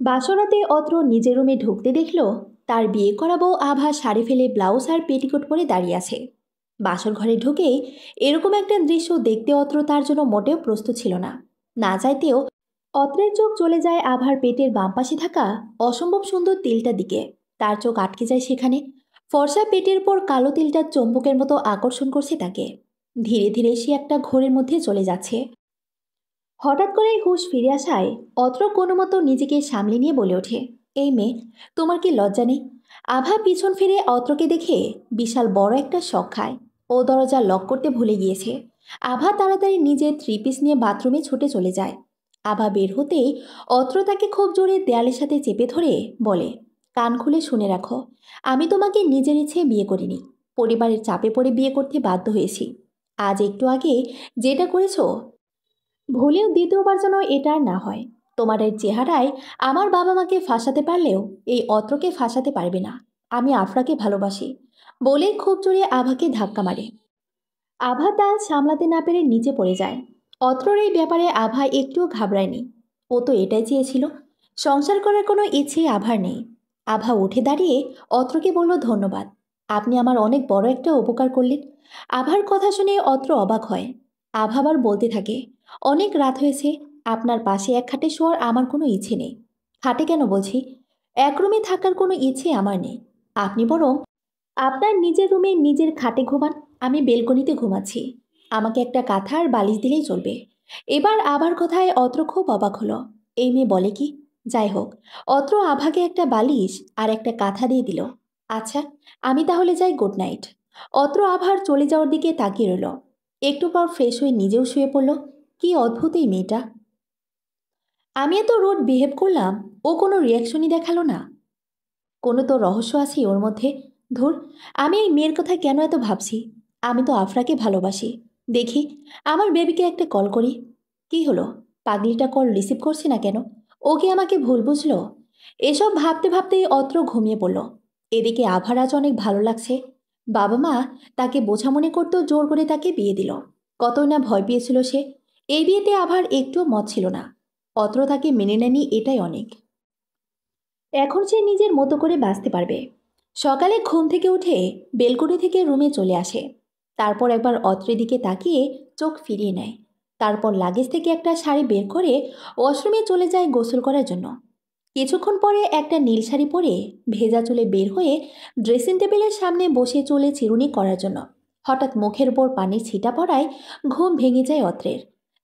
বাসরাতে অত্র নিজের রুমে ঢুকতে দেখল তার বিয়ে করা বউ আভা শাড়ি ফেলে ব্লাউজ আর পেটিকোট পরে দাঁড়িয়ে আছে। বাসর ঘরে ঢুকেই এরকম একটা দৃশ্য দেখতে অত্র তার জন্য মোটেও প্রস্তুত ছিল না। না চাইতেও অত্রের চোখ চলে যায় আভার পেটের বাম পাশে থাকা অসম্ভব সুন্দর তিলটার দিকে। তার চোখ আটকে যায় সেখানে। ফর্সা পেটের পর কালো তিলটা চম্বুকের মতো আকর্ষণ করছে তাকে। ধীরে ধীরে সে একটা ঘোরের মধ্যে চলে যাচ্ছে। হঠাৎ করে হুঁশ ফিরে আসায় অত্র কোনো মতো নিজেকে সামলে নিয়ে বলে ওঠে, এই মেয়ে, তোমার কি লজ্জা নেই? আভা পিছন ফিরে অত্রকে দেখে বিশাল বড় একটা শক খায়। ও দরজা লক করতে ভুলে গিয়েছে। আভা তাড়াতাড়ি নিজের থ্রি পিস নিয়ে বাথরুমে ছুটে চলে যায়। আভা বের হতেই অত্র তাকে খুব জোরে দেয়ালের সাথে চেপে ধরে বলে, কান খুলে শুনে রাখো, আমি তোমাকে নিজের ইচ্ছে বিয়ে করিনি। পরিবারের চাপে পড়ে বিয়ে করতে বাধ্য হয়েছি। আজ একটু আগে যেটা করেছো, ভুলেও দ্বিতীয়বার যেন এটা আর না হয়। তোমার এই চেহারায় আমার বাবা মাকে ফাঁসাতে পারলেও এই অত্রকে ফাঁসাতে পারবে না। আমি আফরাকে ভালোবাসি, বলেই খুব জোরে আভাকে ধাক্কা মারে। আভা তা সামলাতে না পেরে নিচে পড়ে যায়। অত্রর এই ব্যাপারে আভা একটুও ঘাবড়ায়নি। ও তো এটাই চেয়েছিল। সংসার করার কোনো ইচ্ছে আভার নেই। আভা উঠে দাঁড়িয়ে অত্রকে বলল, ধন্যবাদ, আপনি আমার অনেক বড় একটা উপকার করলেন। আভার কথা শুনে অত্র অবাক হয়। আভা আবার বলতে থাকে, অনেক রাত হয়েছে, আপনার পাশে এক খাটে শোয়ার আমার কোনো ইচ্ছে নেই। খাটে কেন বলছি, এক রুমে থাকার কোনো ইচ্ছে আমার নেই। আপনি বরং আপনার নিজের রুমে নিজের খাটে ঘুমান, আমি বেলকনিতে ঘুমাচ্ছি। আমাকে একটা কাঁথা আর বালিশ দিলেই চলবে। এবার আবার কথায় অত্র খুব অবাক হলো। এই মেয়ে বলে কি? যাই হোক, অত্র আভাকে একটা বালিশ আর একটা কাঁথা দিয়ে দিল। আচ্ছা, আমি তাহলে যাই, গুড নাইট। অত্র আভার চলে যাওয়ার দিকে তাকিয়ে রইল। একটু পর ফ্রেশ হয়ে নিজেও শুয়ে পড়ল। কি অদ্ভুত এই মেয়েটা! আমি এত রোড বিহেভ করলাম, ও কোনো রিয়াকশনই দেখালো না। কোনো তো রহস্য আছে ওর মধ্যে। ধুর, আমি এই মেয়ের কথা কেন এত ভাবছি? আমি তো আফরাকে ভালোবাসি। দেখি, আমার বেবিকে একটা কল করি। কি হলো, পাগলিটা কল রিসিভ করছে না কেন? ও কি আমাকে ভুল বুঝলো? এসব ভাবতে ভাবতেই অত্র ঘুমিয়ে পড়ল। এদিকে আভার আজ অনেক ভালো লাগছে। বাবা মা তাকে বোঝা মনে করতেও জোর করে তাকে বিয়ে দিল। কতই না ভয় পেয়েছিল সে। এই বিয়েতে আভার একটুও মত ছিল না। অত্র তাকে মেনে নেয়নি, এটাই অনেক। এখন সে নিজের মতো করে বাঁচতে পারবে। সকালে ঘুম থেকে উঠে বেলকনি থেকে রুমে চলে আসে। তারপর একবার অত্রের দিকে তাকিয়ে চোখ ফিরিয়ে নেয়। তারপর লাগেজ থেকে একটা শাড়ি বের করে ওয়াশরুমে চলে যায় গোসল করার জন্য। কিছুক্ষণ পরে একটা নীল শাড়ি পরে ভেজা চুলে বের হয়ে ড্রেসিং টেবিলের সামনে বসে চুলে চিরুনি করার জন্য হঠাৎ মুখের ওপর পানির ছিটা পড়ায় ঘুম ভেঙে যায় অত্রের।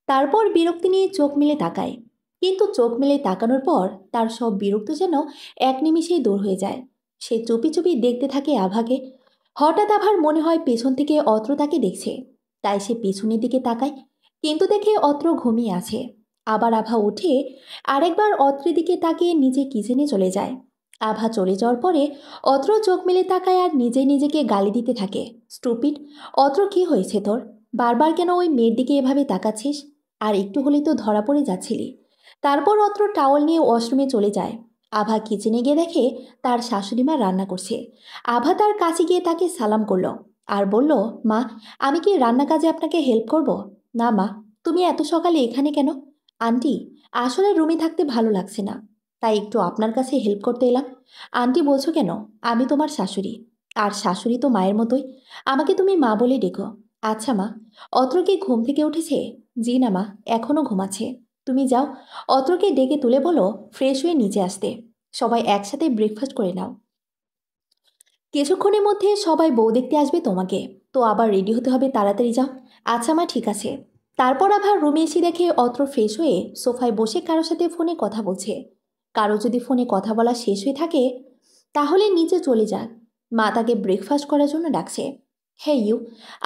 তারপর বিরক্তি নিয়ে চোখ মেলে তাকায়। কিন্তু চোখ মেলে তাকানোর পর তার সব বিরক্ত যেন এক নিমিষেই দূর হয়ে যায়। সে চুপি চুপি দেখতে থাকে আভাকে। হঠাৎ আভার মনে হয় পেছন থেকে অত্র তাকে দেখছে। তাই সে পিছনের দিকে তাকায়, কিন্তু দেখে অত্র ঘুমিয়ে আছে। আবার আভা উঠে আরেকবার অত্রের দিকে তাকিয়ে নিজে কিচেনে চলে যায়। আভা চলে যাওয়ার পরে অত্র চোখ মেলে তাকায় আর নিজে নিজেকে গালি দিতে থাকে, স্টুপিড! অত্র, কি হয়েছে তোর? বারবার কেন ওই মেয়ের দিকে এভাবে তাকাচ্ছিস? আর একটু হলেই তো ধরা পড়ে যাচ্ছিলি। তারপর অত্র টাওয়াল নিয়ে ওয়াশরুমে চলে যায়। আভা কিচেনে গিয়ে দেখে তার শাশুড়ি মা রান্না করছে। আভা তার কাছে গিয়ে তাকে সালাম করলো আর বলল, মা, আমি কি রান্না কাজে আপনাকে হেল্প করব? না মা, তুমি এত সকালে এখানে কেন? আন্টি, আসলে রুমে থাকতে ভালো লাগছে না, তাই একটু আপনার কাছে হেল্প করতে এলাম। আন্টি বলছো কেন? আমি তোমার শাশুড়ি, আর শাশুড়ি তো মায়ের মতোই। আমাকে তুমি মা বলে ডেকো। আচ্ছা মা। অত্র কি ঘুম থেকে উঠেছে? জি না মা, এখনও ঘুমাচ্ছে। তুমি যাও, অত্রকে ডেকে তুলে বলো ফ্রেশ হয়ে নিচে আসতে। সবাই একসাথে ব্রেকফাস্ট করে নাও। কিছুক্ষণের মধ্যে সবাই বউ দেখতে আসবে তোমাকে, তো আবার রেডি হতে হবে, তাড়াতাড়ি যাও। আচ্ছা মা, ঠিক আছে। তারপর আবার রুমে এসে দেখে অত্র ফ্রেশ হয়ে সোফায় বসে কারোর সাথে ফোনে কথা বলছে। কারো যদি ফোনে কথা বলা শেষ হয়ে থাকে তাহলে নিচে চলে যাক, মা তাকে ব্রেকফাস্ট করার জন্য ডাকছে। হে ইউ,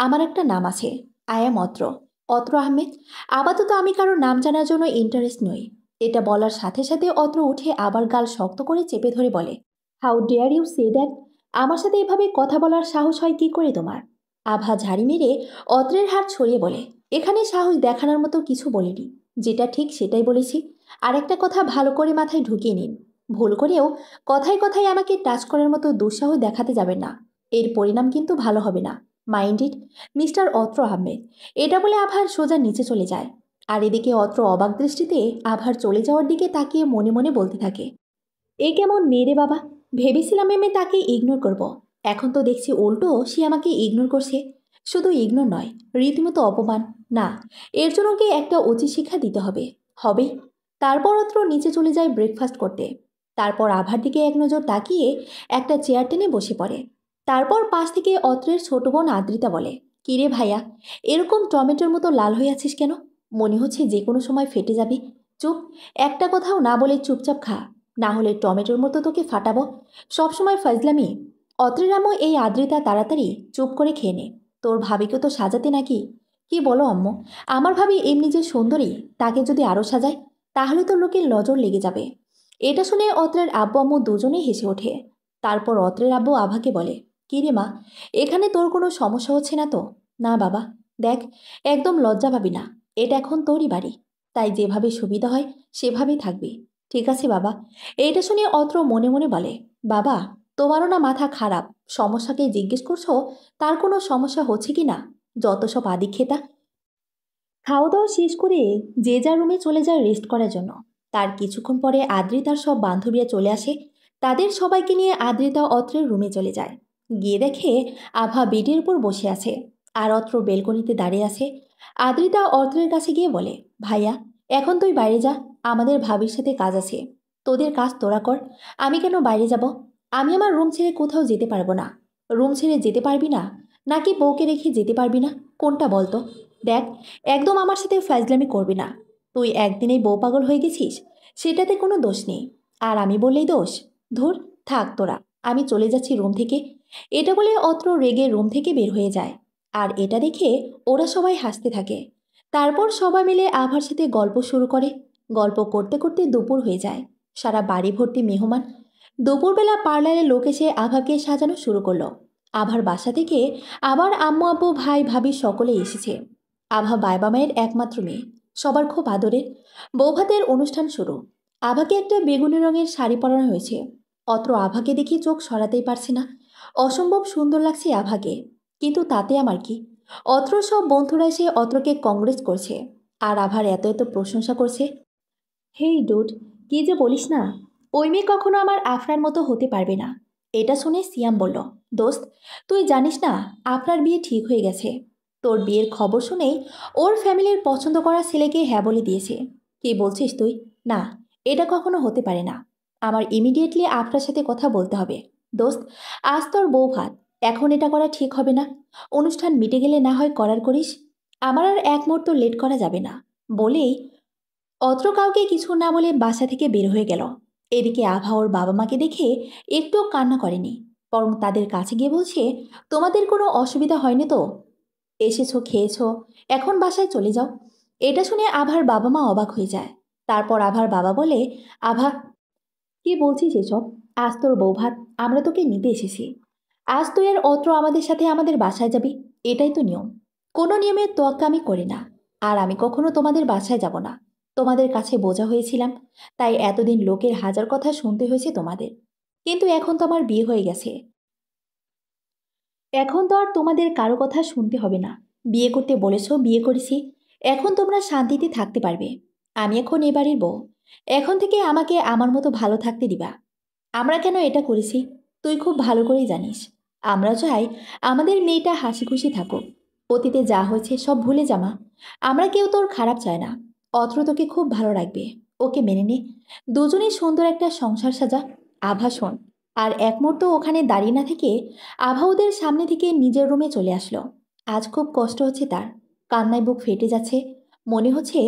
আমার একটা নাম আছে, আই অ্যাম অত্র, অত্র আহমেদ। আপাতত আমি কারোর নাম জানার জন্য ইন্টারেস্ট নই। এটা বলার সাথে সাথে অত্র উঠে আবার গাল শক্ত করে চেপে ধরে বলে, how dare you say that? আমার সাথে এভাবে কথা বলার সাহস হয় কি করে তোমার? আভা ঝাড়ি মেরে অত্রের হাত ছড়িয়ে বলে, এখানে সাহস দেখানোর মতো কিছু বলিনি, যেটা ঠিক সেটাই বলেছি। আর একটা কথা ভালো করে মাথায় ঢুকিয়ে নিন, ভুল করেও কথায় কথায় আমাকে টাচ করার মতো দুঃসাহস দেখাতে যাবেন না। এর পরিণাম কিন্তু ভালো হবে না। মাইন্ড ইট, মিস্টার অত্র আহমেদ। এটা বলে আভার সোজা নিচে চলে যায়। আর এদিকে অত্র অবাক দৃষ্টিতে আভার চলে যাওয়ার দিকে তাকিয়ে মনে মনে বলতে থাকে, এ কেমন মেয়ে রে বাবা, ভেবেছিলাম আমি তাকে ইগনোর করব। এখন তো দেখছি উল্টো সে আমাকে ইগনোর করছে। শুধু ইগনোর নয়, রীতিমতো অপমান। না, এর জন্য কি একটা উচিত শিক্ষা দিতে হবে। হবেই। তারপর অত্র নিচে চলে যায় ব্রেকফাস্ট করতে। তারপর আভার দিকে এক নজর তাকিয়ে একটা চেয়ার টেনে বসে পড়ে। তারপর পাশ থেকে অত্রের ছোট বোন আদ্রিতা বলে, কিরে ভাইয়া, এরকম টমেটোর মতো লাল হয়ে আছিস কেন? মনে হচ্ছে যে কোনো সময় ফেটে যাবে। চুপ, একটা কথাও না বলে চুপচাপ খা, না হলে টমেটোর মতো তোকে ফাটাবো। সবসময় ফাজলামি। অত্রের আম্মু এই আদ্রিতা তাড়াতাড়ি চুপ করে খেয়ে নে। তোর ভাবিকে তো সাজাতে নাকি? কি বলো আম্মু? আমার ভাবি এমনি যে সুন্দরী, তাকে যদি আরও সাজায় তাহলে তো লোকের নজর লেগে যাবে। এটা শুনে অত্রের আব্বু আম্মু দুজনেই হেসে ওঠে। তারপর অত্রের আব্বু আভাকে বলে, কি রে মা, এখানে তোর কোনো সমস্যা হচ্ছে না তো? না বাবা, দেখ, একদম লজ্জা পাবি না। এটা এখন তোরই বাড়ি, তাই যেভাবে সুবিধা হয় সেভাবেই থাকবি। ঠিক আছে বাবা। এইটা শুনে অত্র মনে মনে বলে, বাবা, তোমারও না মাথা খারাপ? সমস্যাকে জিজ্ঞেস করছো তার কোনো সমস্যা হচ্ছে কি না? যত সব আদিক্ষেতা। খাওয়া দাওয়া শেষ করে যে যার রুমে চলে যায় রেস্ট করার জন্য। তার কিছুক্ষণ পরে আদ্রিতার সব বান্ধবীরা চলে আসে। তাদের সবাইকে নিয়ে আদ্রিতা অত্রের রুমে চলে যায়। গিয়ে দেখে আভা বেডের উপর বসে আছে আর অত্র বেলকনিতে দাঁড়িয়ে আছে। আদ্রিতা অত্রের কাছে গিয়ে বলে, ভাইয়া, এখন তুই বাইরে যা, আমাদের ভাবির সাথে কাজ আছে। তোদের কাজ তোরা কর, আমি কেন বাইরে যাব? আমি আমার রুম ছেড়ে কোথাও যেতে পারবো না। রুম ছেড়ে যেতে পারবি না, নাকি বউকে রেখে যেতে পারবি না? কোনটা বলতো? দেখ, একদম আমার সাথে ফাজলামি করবি না। তুই একদিনেই বউ পাগল হয়ে গেছিস, সেটাতে কোনো দোষ নেই। আর আমি বললেই দোষ? ধুর, থাক তোরা, আমি চলে যাচ্ছি রুম থেকে। এটা বলে অত্র রেগে রুম থেকে বের হয়ে যায়। আর এটা দেখে ওরা সবাই হাসতে থাকে। তারপর সবাই মিলে আভার সাথে গল্প শুরু করে। গল্প করতে করতে দুপুর হয়ে যায়। সারা বাড়ি ভর্তি মেহমান। দুপুরবেলা পার্লারে লোক এসে আভাকে সাজানো শুরু করলো। আভার বাসা থেকে আবার আম্মু আব্বু ভাই ভাবি সকলে এসেছে। আভা বাবা মায়ের একমাত্র মেয়ে, সবার খুব আদরের। বৌভাতের অনুষ্ঠান শুরু। আভাকে একটা বেগুনি রঙের শাড়ি পরানো হয়েছে। অত্র আভাকে দেখে চোখ সরাতেই পারছে না। অসম্ভব সুন্দর লাগছে আভাকে। কিন্তু তাতে আমার কি? অত্র সব বন্ধুরা এসে অত্রকে কংগ্রেস করছে আর আভার এত এত প্রশংসা করছে। হেই ডুড, কি যে বলিস না, ওই মেয়ে কখনো আমার আফরার মতো হতে পারবে না। এটা শুনে সিয়াম বলল, দোস্ত, তুই জানিস না আপনার বিয়ে ঠিক হয়ে গেছে। তোর বিয়ের খবর শুনেই ওর ফ্যামিলির পছন্দ করা ছেলেকে হ্যাঁ বলে দিয়েছে। কি বলছিস তুই? না, এটা কখনো হতে পারে না। আমার ইমিডিয়েটলি আপনার সাথে কথা বলতে হবে। দোস্ত, আজ তোর বউ ভাত, এখন এটা করা ঠিক হবে না। অনুষ্ঠান মিটে গেলে না হয় করার করিস, আমার আর এক মুহূর্ত লেট করা যাবে না। বলেই অত্র কাউকে কিছু না বলে বাসা থেকে বের হয়ে গেল। এদিকে আভা ওর বাবা মাকে দেখে একটুও কান্না করেনি, বরং তাদের কাছে গিয়ে বলছে, তোমাদের কোনো অসুবিধা হয়নি তো? এসেছো, খেয়েছো, এখন বাসায় চলে যাও। এটা শুনে আভার বাবা মা অবাক হয়ে যায়। তারপর আভার বাবা বলে, আভা, কি বলছিস এসব? আজ তোর বউ ভাত, আমরা তোকে নিতে এসেছি। আজ তুই আর অত্র আমাদের সাথে আমাদের বাসায় যাবি, এটাই তো নিয়ম। কোনো নিয়মের তোয়াক্কা আমি করি না। আর আমি কখনো তোমাদের বাসায় যাব না। তোমাদের কাছে বোঝা হয়েছিলাম, তাই এতদিন লোকের হাজার কথা শুনতে হয়েছে তোমাদের। কিন্তু এখন তো আমার বিয়ে হয়ে গেছে। এখন তো আর তোমাদের কারো কথা শুনতে হবে না। বিয়ে করতে বলেছো, বিয়ে করেছি। এখন তোমরা শান্তিতে থাকতে পারবে। আমি এখন এ বাড়ির বউ। এখন থেকে আমাকে আমার মতো ভালো থাকতে দিবা। আমরা কেন এটা করেছি তুই খুব ভালো করেই জানিস। আমরা চাই আমাদের মেয়েটা হাসি খুশি থাকুক। অতীতে যা হয়েছে সব ভুলে যামা। আমরা কেউ তোর খারাপ চায় না। অত্র তোকে খুব ভালো রাখবে। ওকে মেনে নে। দুজনেই সুন্দর একটা সংসার সাজা। আভা শোন। আর এক মুহূর্ত ওখানে দাঁড়িয়ে না থেকে আভা ওদের সামনে থেকে নিজের রুমে চলে আসলো। আজ খুব কষ্ট হচ্ছে তার। কান্নায় বুক ফেটে যাচ্ছে। মনে হচ্ছে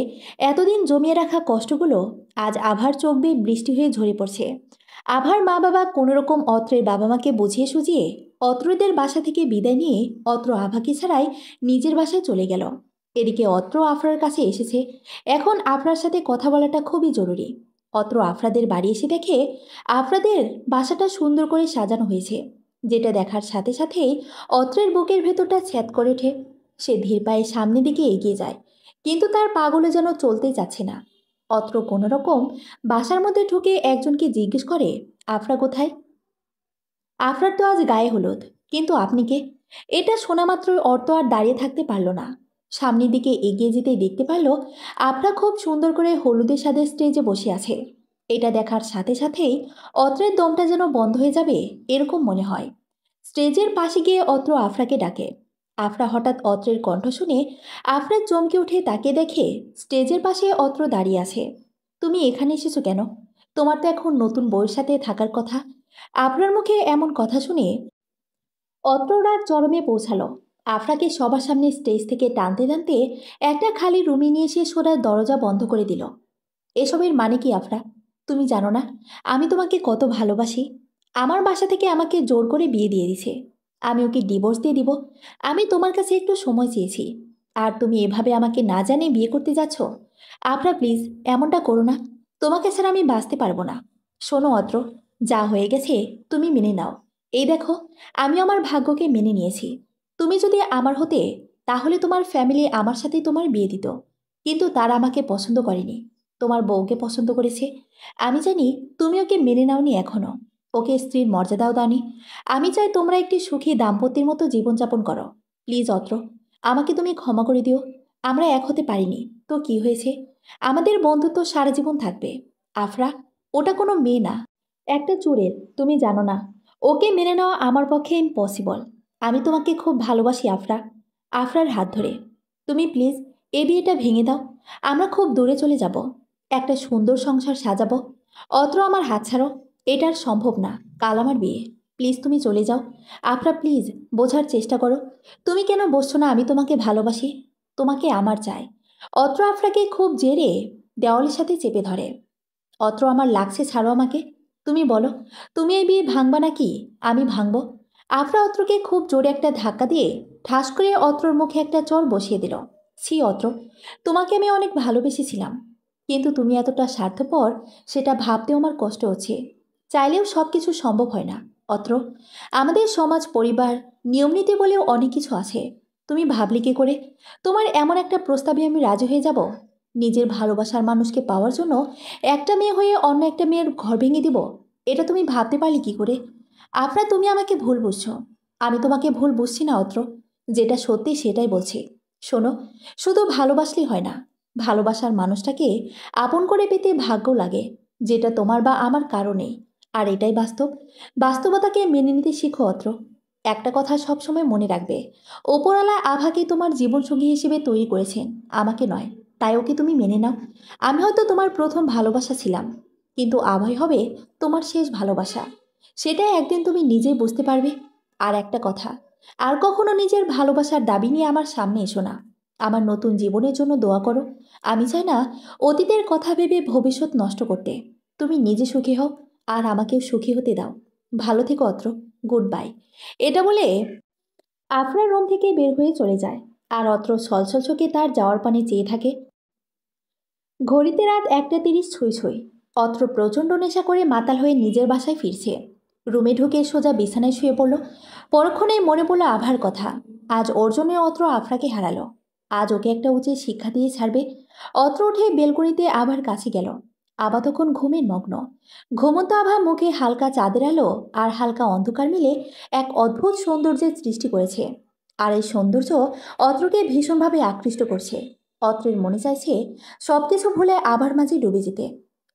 এতদিন জমিয়ে রাখা কষ্টগুলো আজ আভার চোখ বেয়ে বৃষ্টি হয়ে ঝরে পড়ছে। আভার মা বাবা কোনোরকম অত্রের বাবা মাকে বুঝিয়ে সুঝিয়ে অত্রদের বাসা থেকে বিদায় নিয়ে অত্র আভাকে ছাড়াই নিজের বাসায় চলে গেল। এদিকে অত্র আফরার কাছে এসেছে। এখন আফরার সাথে কথা বলাটা খুবই জরুরি। অত্র আফরাদের বাড়ি এসে দেখে আফরাদের বাসাটা সুন্দর করে সাজানো হয়েছে, যেটা দেখার সাথে সাথেই অত্রের বুকের ভেতরটা ছ্যাদ করে ওঠে। সে ধীর পায়ে সামনের দিকে এগিয়ে যায়, কিন্তু তার পাগুলো যেন চলতেই যাচ্ছে না। অত্র কোনো রকম বাসার মধ্যে ঢুকে একজনকে জিজ্ঞেস করে, আফরা কোথায়? আফরার তো আজ গায়ে হলুদ, কিন্তু আপনি কে? এটা শোনা মাত্রই অর্থ আর দাঁড়িয়ে থাকতে পারল না। সামনের দিকে এগিয়ে যেতেই দেখতে পেল আফরা খুব সুন্দর করে হলুদের সাথে স্টেজে বসে আছে। এটা দেখার সাথে সাথেই অত্রের দমটা যেন বন্ধ হয়ে যাবে এরকম মনে হয়। স্টেজের পাশে গিয়ে অত্র আফরাকে ডাকে। আফরা হঠাৎ অত্রের কণ্ঠ শুনে আফরা চমকে উঠে তাকে দেখে স্টেজের পাশে অত্র দাঁড়িয়ে আছে। তুমি এখানে এসেছো কেন? তোমার তো এখন নতুন বউয়ের সাথে থাকার কথা। আফরার মুখে এমন কথা শুনে অত্র রাত চরমে পৌঁছালো। আফরাকে সবার সামনে স্টেজ থেকে টানতে টানতে একটা খালি রুমে নিয়ে এসে সোনার দরজা বন্ধ করে দিল। এসবের মানে কি আফরা? তুমি জানো না আমি তোমাকে কত ভালোবাসি? আমার বাসা থেকে আমাকে জোর করে বিয়ে দিয়ে দিছে। আমি ওকে ডিভোর্স দিয়ে দিব। আমি তোমার কাছে একটু সময় চেয়েছি, আর তুমি এভাবে আমাকে না জানে বিয়ে করতে যাচ্ছ। আফরা প্লিজ এমনটা করো না। তোমাকে ছাড়া আমি বাঁচতে পারবো না। শোনো অত্র, যা হয়ে গেছে তুমি মেনে নাও। এই দেখো, আমি আমার ভাগ্যকে মেনে নিয়েছি। তুমি যদি আমার হতে, তাহলে তোমার ফ্যামিলি আমার সাথে তোমার বিয়ে দিত। কিন্তু তারা আমাকে পছন্দ করেনি, তোমার বউকে পছন্দ করেছে। আমি জানি তুমি ওকে মেনে নাওনি এখনো, ওকে স্ত্রীর মর্যাদাও দাওনি। আমি চাই তোমরা একটি সুখী দাম্পত্যের মতো জীবনযাপন করো। প্লিজ অত্র, আমাকে তুমি ক্ষমা করে দিও। আমরা এক হতে পারিনি তো কি হয়েছে? আমাদের বন্ধুত্ব সারা জীবন থাকবে। আফরা, ওটা কোনো মেয়ে না, একটা চোরের। তুমি জানো না, ওকে মেনে নেওয়া আমার পক্ষে ইম্পসিবল। আমি তোমাকে খুব ভালোবাসি আফরা। আফরার হাত ধরে, তুমি প্লিজ এ বিয়েটা ভেঙে দাও। আমরা খুব দূরে চলে যাব, একটা সুন্দর সংসার সাজাবো। অত্র আমার হাত ছাড়ো। এটা আর সম্ভব না, কাল আমার বিয়ে। প্লিজ তুমি চলে যাও। আফরা প্লিজ বোঝার চেষ্টা করো। তুমি কেন বসছো না? আমি তোমাকে ভালোবাসি, তোমাকে আমার চাই। অত্র আফরাকে খুব জেরে দেওয়ালের সাথে চেপে ধরে। অত্র আমার লাগছে, ছাড়ো আমাকে। তুমি বলো, তুমি এই বিয়ে ভাঙবা নাকি আমি ভাঙবো? আফরা অত্রকে খুব জোরে একটা ধাক্কা দিয়ে ঠাস করে অত্রর মুখে একটা চর বসিয়ে দিল। ছি অত্র, তোমাকে আমি অনেক ভালোবেসেছিলাম, কিন্তু তুমি এতটা স্বার্থপর সেটা ভাবতেও আমার কষ্ট হচ্ছে। চাইলেও সব কিছু সম্ভব হয় না অত্র। আমাদের সমাজ, পরিবার, নিয়মনীতি বলেও অনেক কিছু আছে। তুমি ভাবলে কি করে তোমার এমন একটা প্রস্তাবে আমি রাজি হয়ে যাব? নিজের ভালোবাসার মানুষকে পাওয়ার জন্য একটা মেয়ে হয়ে অন্য একটা মেয়ের ঘর ভেঙে দিব? এটা তুমি ভাবতে পারলে কি করে? আপনার তুমি আমাকে ভুল বুঝছো। আমি তোমাকে ভুল বুঝছি না অত্র, যেটা সত্যি সেটাই বলছি। শোনো, শুধু ভালোবাসলেই হয় না, ভালোবাসার মানুষটাকে আপন করে পেতে ভাগ্য লাগে, যেটা তোমার বা আমার কারণেই। আর এটাই বাস্তব। বাস্তবতাকে মেনে নিতে শিখো অত্র। একটা কথা সবসময় মনে রাখবে, ওপরওয়ালা আভাকে তোমার জীবনসঙ্গী হিসেবে তৈরি করেছেন, আমাকে নয়। তাই ওকে তুমি মেনে নাও। আমি হয়তো তোমার প্রথম ভালোবাসা ছিলাম, কিন্তু আভয় হবে তোমার শেষ ভালোবাসা। সেটাই একদিন তুমি নিজেই বুঝতে পারবে। আর একটা কথা, আর কখনো নিজের ভালোবাসার দাবি নিয়ে আমার সামনে এসো না। আমার নতুন জীবনের জন্য দোয়া করো। আমি চাই না অতীতের কথা ভেবে ভবিষ্যৎ নষ্ট করতে। তুমি নিজে সুখী হও, আর আমাকেও সুখী হতে দাও। ভালো থেকো অত্র। Good bye. এটা বলে আফরা রুম থেকে বের হয়ে চলে যায়, আর অত্র ছলছল চোখে তার যাওয়ার পানে চেয়ে থাকে। ঘড়িতে রাত 1:30 ছুঁই ছুঁই। অত্র প্রচণ্ড নেশা করে মাতাল হয়ে নিজের বাসায় ফিরছে। রুমে ঢুকে সোজা বিছানায় শুয়ে পড়ল। পরক্ষণেই মনে পড়ল আভার কথা। আজ ওর জন্য অত্র আফরাকে হারালো। আজ ওকে একটা উচিত শিক্ষা দিয়ে ছাড়বে। অত্র উঠে বেলকনিতে আভার কাছে গেল। আভা তখন ঘুমে মগ্ন। ঘুমন্ত আভা মুখে হালকা চাঁদের আলো আর হালকা অন্ধকার মিলে এক অদ্ভুত সৌন্দর্যের সৃষ্টি করেছে। আর এই সৌন্দর্য অত্রকে ভীষণভাবে আকৃষ্ট করছে। অত্রের মনে চাইছে সবকিছু ভুলে আভার মাঝে ডুবে যেতে।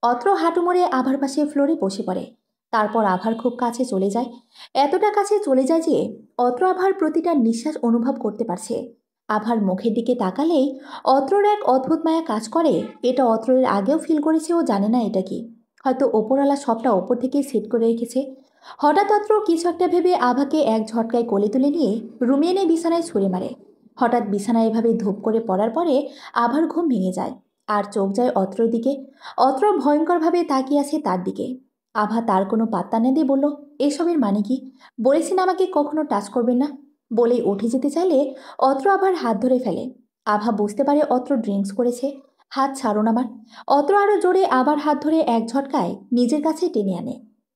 অত্র হাঁটু মুড়ে আভার পাশে ফ্লোরে বসে পড়ে। তারপর আভার খুব কাছে চলে যায়। এতটা কাছে চলে যায় যে অত্র আভার প্রতিটা নিঃশ্বাস অনুভব করতে পারছে। আভার মুখের দিকে তাকালেই অত্রর এক অদ্ভুত মায়া কাজ করে। এটা অত্রের আগেও ফিল করেছে, ও জানে না এটা কি। হয়তো ওপরওয়ালা সবটা ওপর থেকেই সেট করে রেখেছে। হঠাৎ অত্র কিছু একটা ভেবে আভাকে এক ঝটকায় কোলে তুলে নিয়ে রুমে এনে বিছানায় ছুঁড়ে মারে। হঠাৎ বিছানায় এভাবে ধূপ করে পড়ার পরে আভার ঘুম ভেঙে যায়, আর চোখ যায় অত্রর দিকে। অত্র ভয়ঙ্করভাবে তাকিয়ে আছে তার দিকে। আভা তার কোনো পাত্তা না দিয়ে বলল, এসবের মানে কি? বলেছেন আমাকে কখনো টাচ করবেন না। বলেই উঠে যেতে চাইলে অত্র আভার হাত ধরে ফেলে। আভা বুঝতে পারে অত্র ড্রিঙ্কস করেছে। হাত ছাড়ুন আমার। অত্র আরও জোরে আবার হাত ধরে এক ঝটকায় নিজের কাছে টেনে আনে।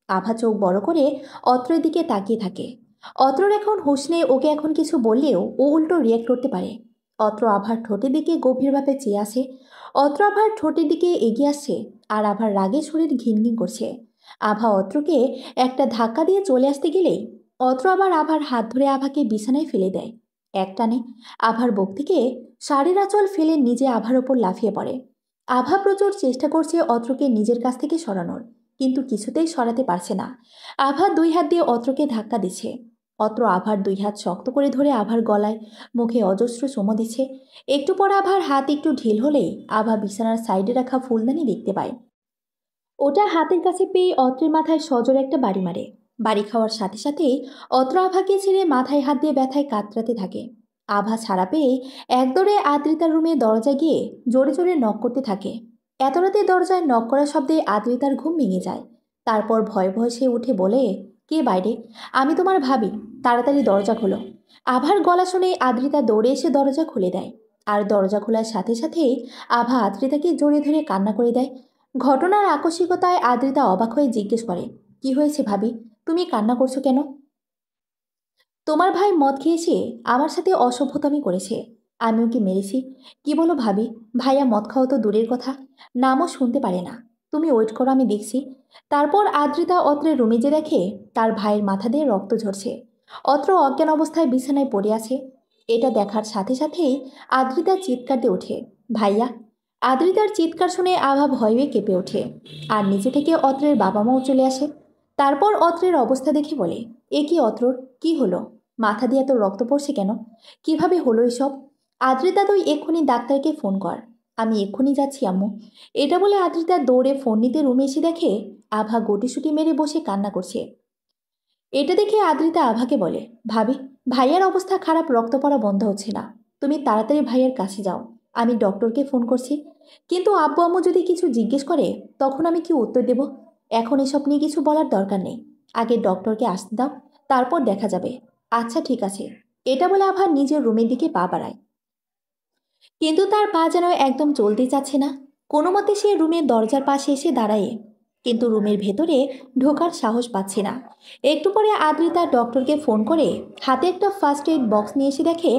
আভা চোখ বড় করে অত্রের দিকে তাকিয়ে থাকে। অত্রর এখন হুঁশ নেই, ওকে এখন কিছু বললেও ও উল্টো রিয়াক্ট করতে পারে। অত্র আভার ঠোঁটের দিকে গভীরভাবে চেয়ে আসে। অত্র আভার ঠোঁটের দিকে এগিয়ে আসছে, আর আভার রাগে শরীর ঘিনঘিন করছে। আভা অত্রকে একটা ধাক্কা দিয়ে চলে আসতে গেলেই অত্র আবার আভার হাত ধরে আভাকে বিছানায় ফেলে দেয়। একটানে আভার বুক থেকে শাড়ির আঁচল ফেলে নিজে আভার ওপর লাফিয়ে পড়ে। আভা প্রচুর চেষ্টা করছে অত্রকে নিজের কাছ থেকে সরানোর, কিন্তু কিছুতেই সরাতে পারছে না। আভা দুই হাত দিয়ে অত্রকে ধাক্কা দিচ্ছে। অত্র আভার দুই হাত শক্ত করে ধরে আভার গলায় মুখে অজস্র চুমো দিচ্ছে। একটু পর আভার হাত একটু ঢিল হলেই আভা বিছানার সাইডে রাখা ফুলদানি দেখতে পায়। ওটা হাতের কাছে পেয়ে অত্রের মাথায় সজোরে একটা বাড়ি মারে। বাড়ি খাওয়ার সাথে সাথেই অত্র আভাকে ছেড়ে মাথায় হাত দিয়ে ব্যথায় কাতরাতে থাকে। আভা ছাড়া পেয়ে একদৌড়ে আদ্রিতার রুমে দরজা গিয়ে জোরে জোরে নক করতে থাকে। এত রাতে দরজায় নক করার শব্দে আদ্রিতার ঘুম ভেঙে যায়। তারপর ভয়ে ভয়ে সে উঠে বলে, কে বাইরে? আমি তোমার ভাবি, তাড়াতাড়ি দরজা খোলো। আভার গলা শুনে আদ্রিতা দৌড়ে এসে দরজা খুলে দেয়। আর দরজা খোলার সাথে সাথেই আভা আদ্রিতাকে জড়িয়ে ধরে কান্না করে দেয়। ঘটনার আকস্মিকতায় আদ্রিতা অবাক হয়ে জিজ্ঞেস করে, কি হয়েছে ভাবি? তুমি কান্না করছো কেন? তোমার ভাই মদ খেয়েছে, আমার সাথে অসভ্যতামি করেছে। আমি ওকে মেরেছি। কি বলো ভাবি? ভাইয়া মদ খাওয়া তো দূরের কথা, নামও শুনতে পারে না। তুমি ওয়েট করো, আমি দেখছি। তারপর আদ্রিতা অত্রের রুমে যে দেখে তার ভাইয়ের মাথা দিয়ে রক্ত ঝরছে। অত্র অজ্ঞান অবস্থায় বিছানায় পড়ে আছে। এটা দেখার সাথে সাথেই আদ্রিতা চিৎকার দিয়ে ওঠে, ভাইয়া! আদ্রিতার চিৎকার শুনে আভা ভয়ে কেঁপে ওঠে। আর নিচে থেকে অত্রের বাবা মাও চলে আসে। তারপর অত্রের অবস্থা দেখে বলে, এ কি অত্রর, কি হলো? মাথা দিয়ে এত রক্ত পড়ছে কেন? কিভাবে হলো এসব? আদ্রিতা, তুই এক্ষুনি ডাক্তারকে ফোন কর। আমি এক্ষুনি যাচ্ছি আম্মু। এটা বলে আদ্রিতা দৌড়ে ফোন নিতে রুমে এসে দেখে আভা গুটিসুটি মেরে বসে কান্না করছে। এটা দেখে আদ্রিতা আভাকে বলে, ভাবি, ভাইয়ার অবস্থা খারাপ, রক্ত পড়া বন্ধ হচ্ছে না। তুমি তাড়াতাড়ি ভাইয়ার কাছে যাও, আমি ডক্টরকে ফোন করছি। কিন্তু আব্বু আম্মু যদি কিছু জিজ্ঞেস করে তখন আমি কি উত্তর দেব? এখন এসব নিয়ে কিছু বলার দরকার নেই। আগে ডক্টরকে আসতে দাও, তারপর দেখা যাবে। আচ্ছা ঠিক আছে। এটা বলে আভা নিজের রুমের দিকে পা বাড়ায়। কিন্তু তার পা যেন একদম চলতে চাচ্ছে না। কোনো মতে সে রুমের দরজার পাশে এসে দাঁড়ায়, কিন্তু রুমের ভেতরে ঢোকার সাহস পাচ্ছে না। একটু পরে আদ্রিতা ডক্টরকে ফোন করে হাতে একটা ফার্স্ট এড বক্স নিয়ে এসে দেখে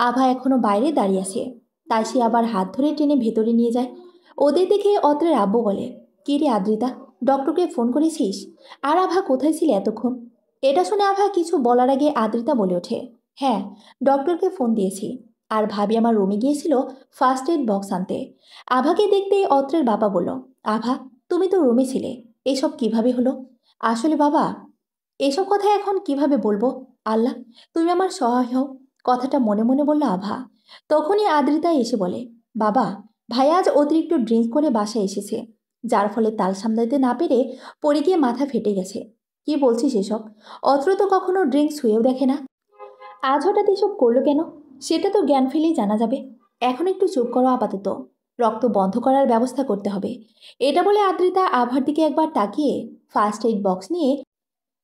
আভা এখনও বাইরে দাঁড়িয়ে আছে। তাই সে আবার হাত ধরে টেনে ভেতরে নিয়ে যায়। ওদের দেখে অত্রের আব্বু বলে, কী রে আদ্রিতা, ডক্টরকে ফোন করেছিস? আর আভা কোথায় ছিল এতক্ষণ? এটা শুনে আভা কিছু বলার আগে আদ্রিতা বলে ওঠে, হ্যাঁ, ডক্টরকে ফোন দিয়েছি। আর ভাবি আমার রুমে গিয়েছিল ফার্স্ট এড বক্স আনতে। আভাকে দেখতে অত্রের বাবা বলল, আভা, তুমি তো রুমে ছিলে, এসব কিভাবে হলো? আসলে বাবা, এসব কথা এখন কিভাবে বলবো? আল্লাহ, তুমি আমার সহায় হও। কথাটা মনে মনে বলল আভা। তখনই আদ্রিতা এসে বলে, বাবা, ভাই আজ অতিরিক্ত ড্রিঙ্ক করে বাসায় এসেছে, যার ফলে তাল সামলাতে না পেরে পড়ে গিয়ে মাথা ফেটে গেছে। কি বলছিস এসব? অত্র তো কখনো ড্রিঙ্ক ছুঁয়েও দেখে না। আজ হঠাৎ এসব করলো কেন? সেটা তো জ্ঞান ফেলেই জানা যাবে। এখন একটু চুপ করো আপাতত, রক্ত বন্ধ করার ব্যবস্থা করতে হবে। এটা বলে আদ্রিতা আভার দিকে একবার তাকিয়ে ফার্স্ট এইড বক্স নিয়ে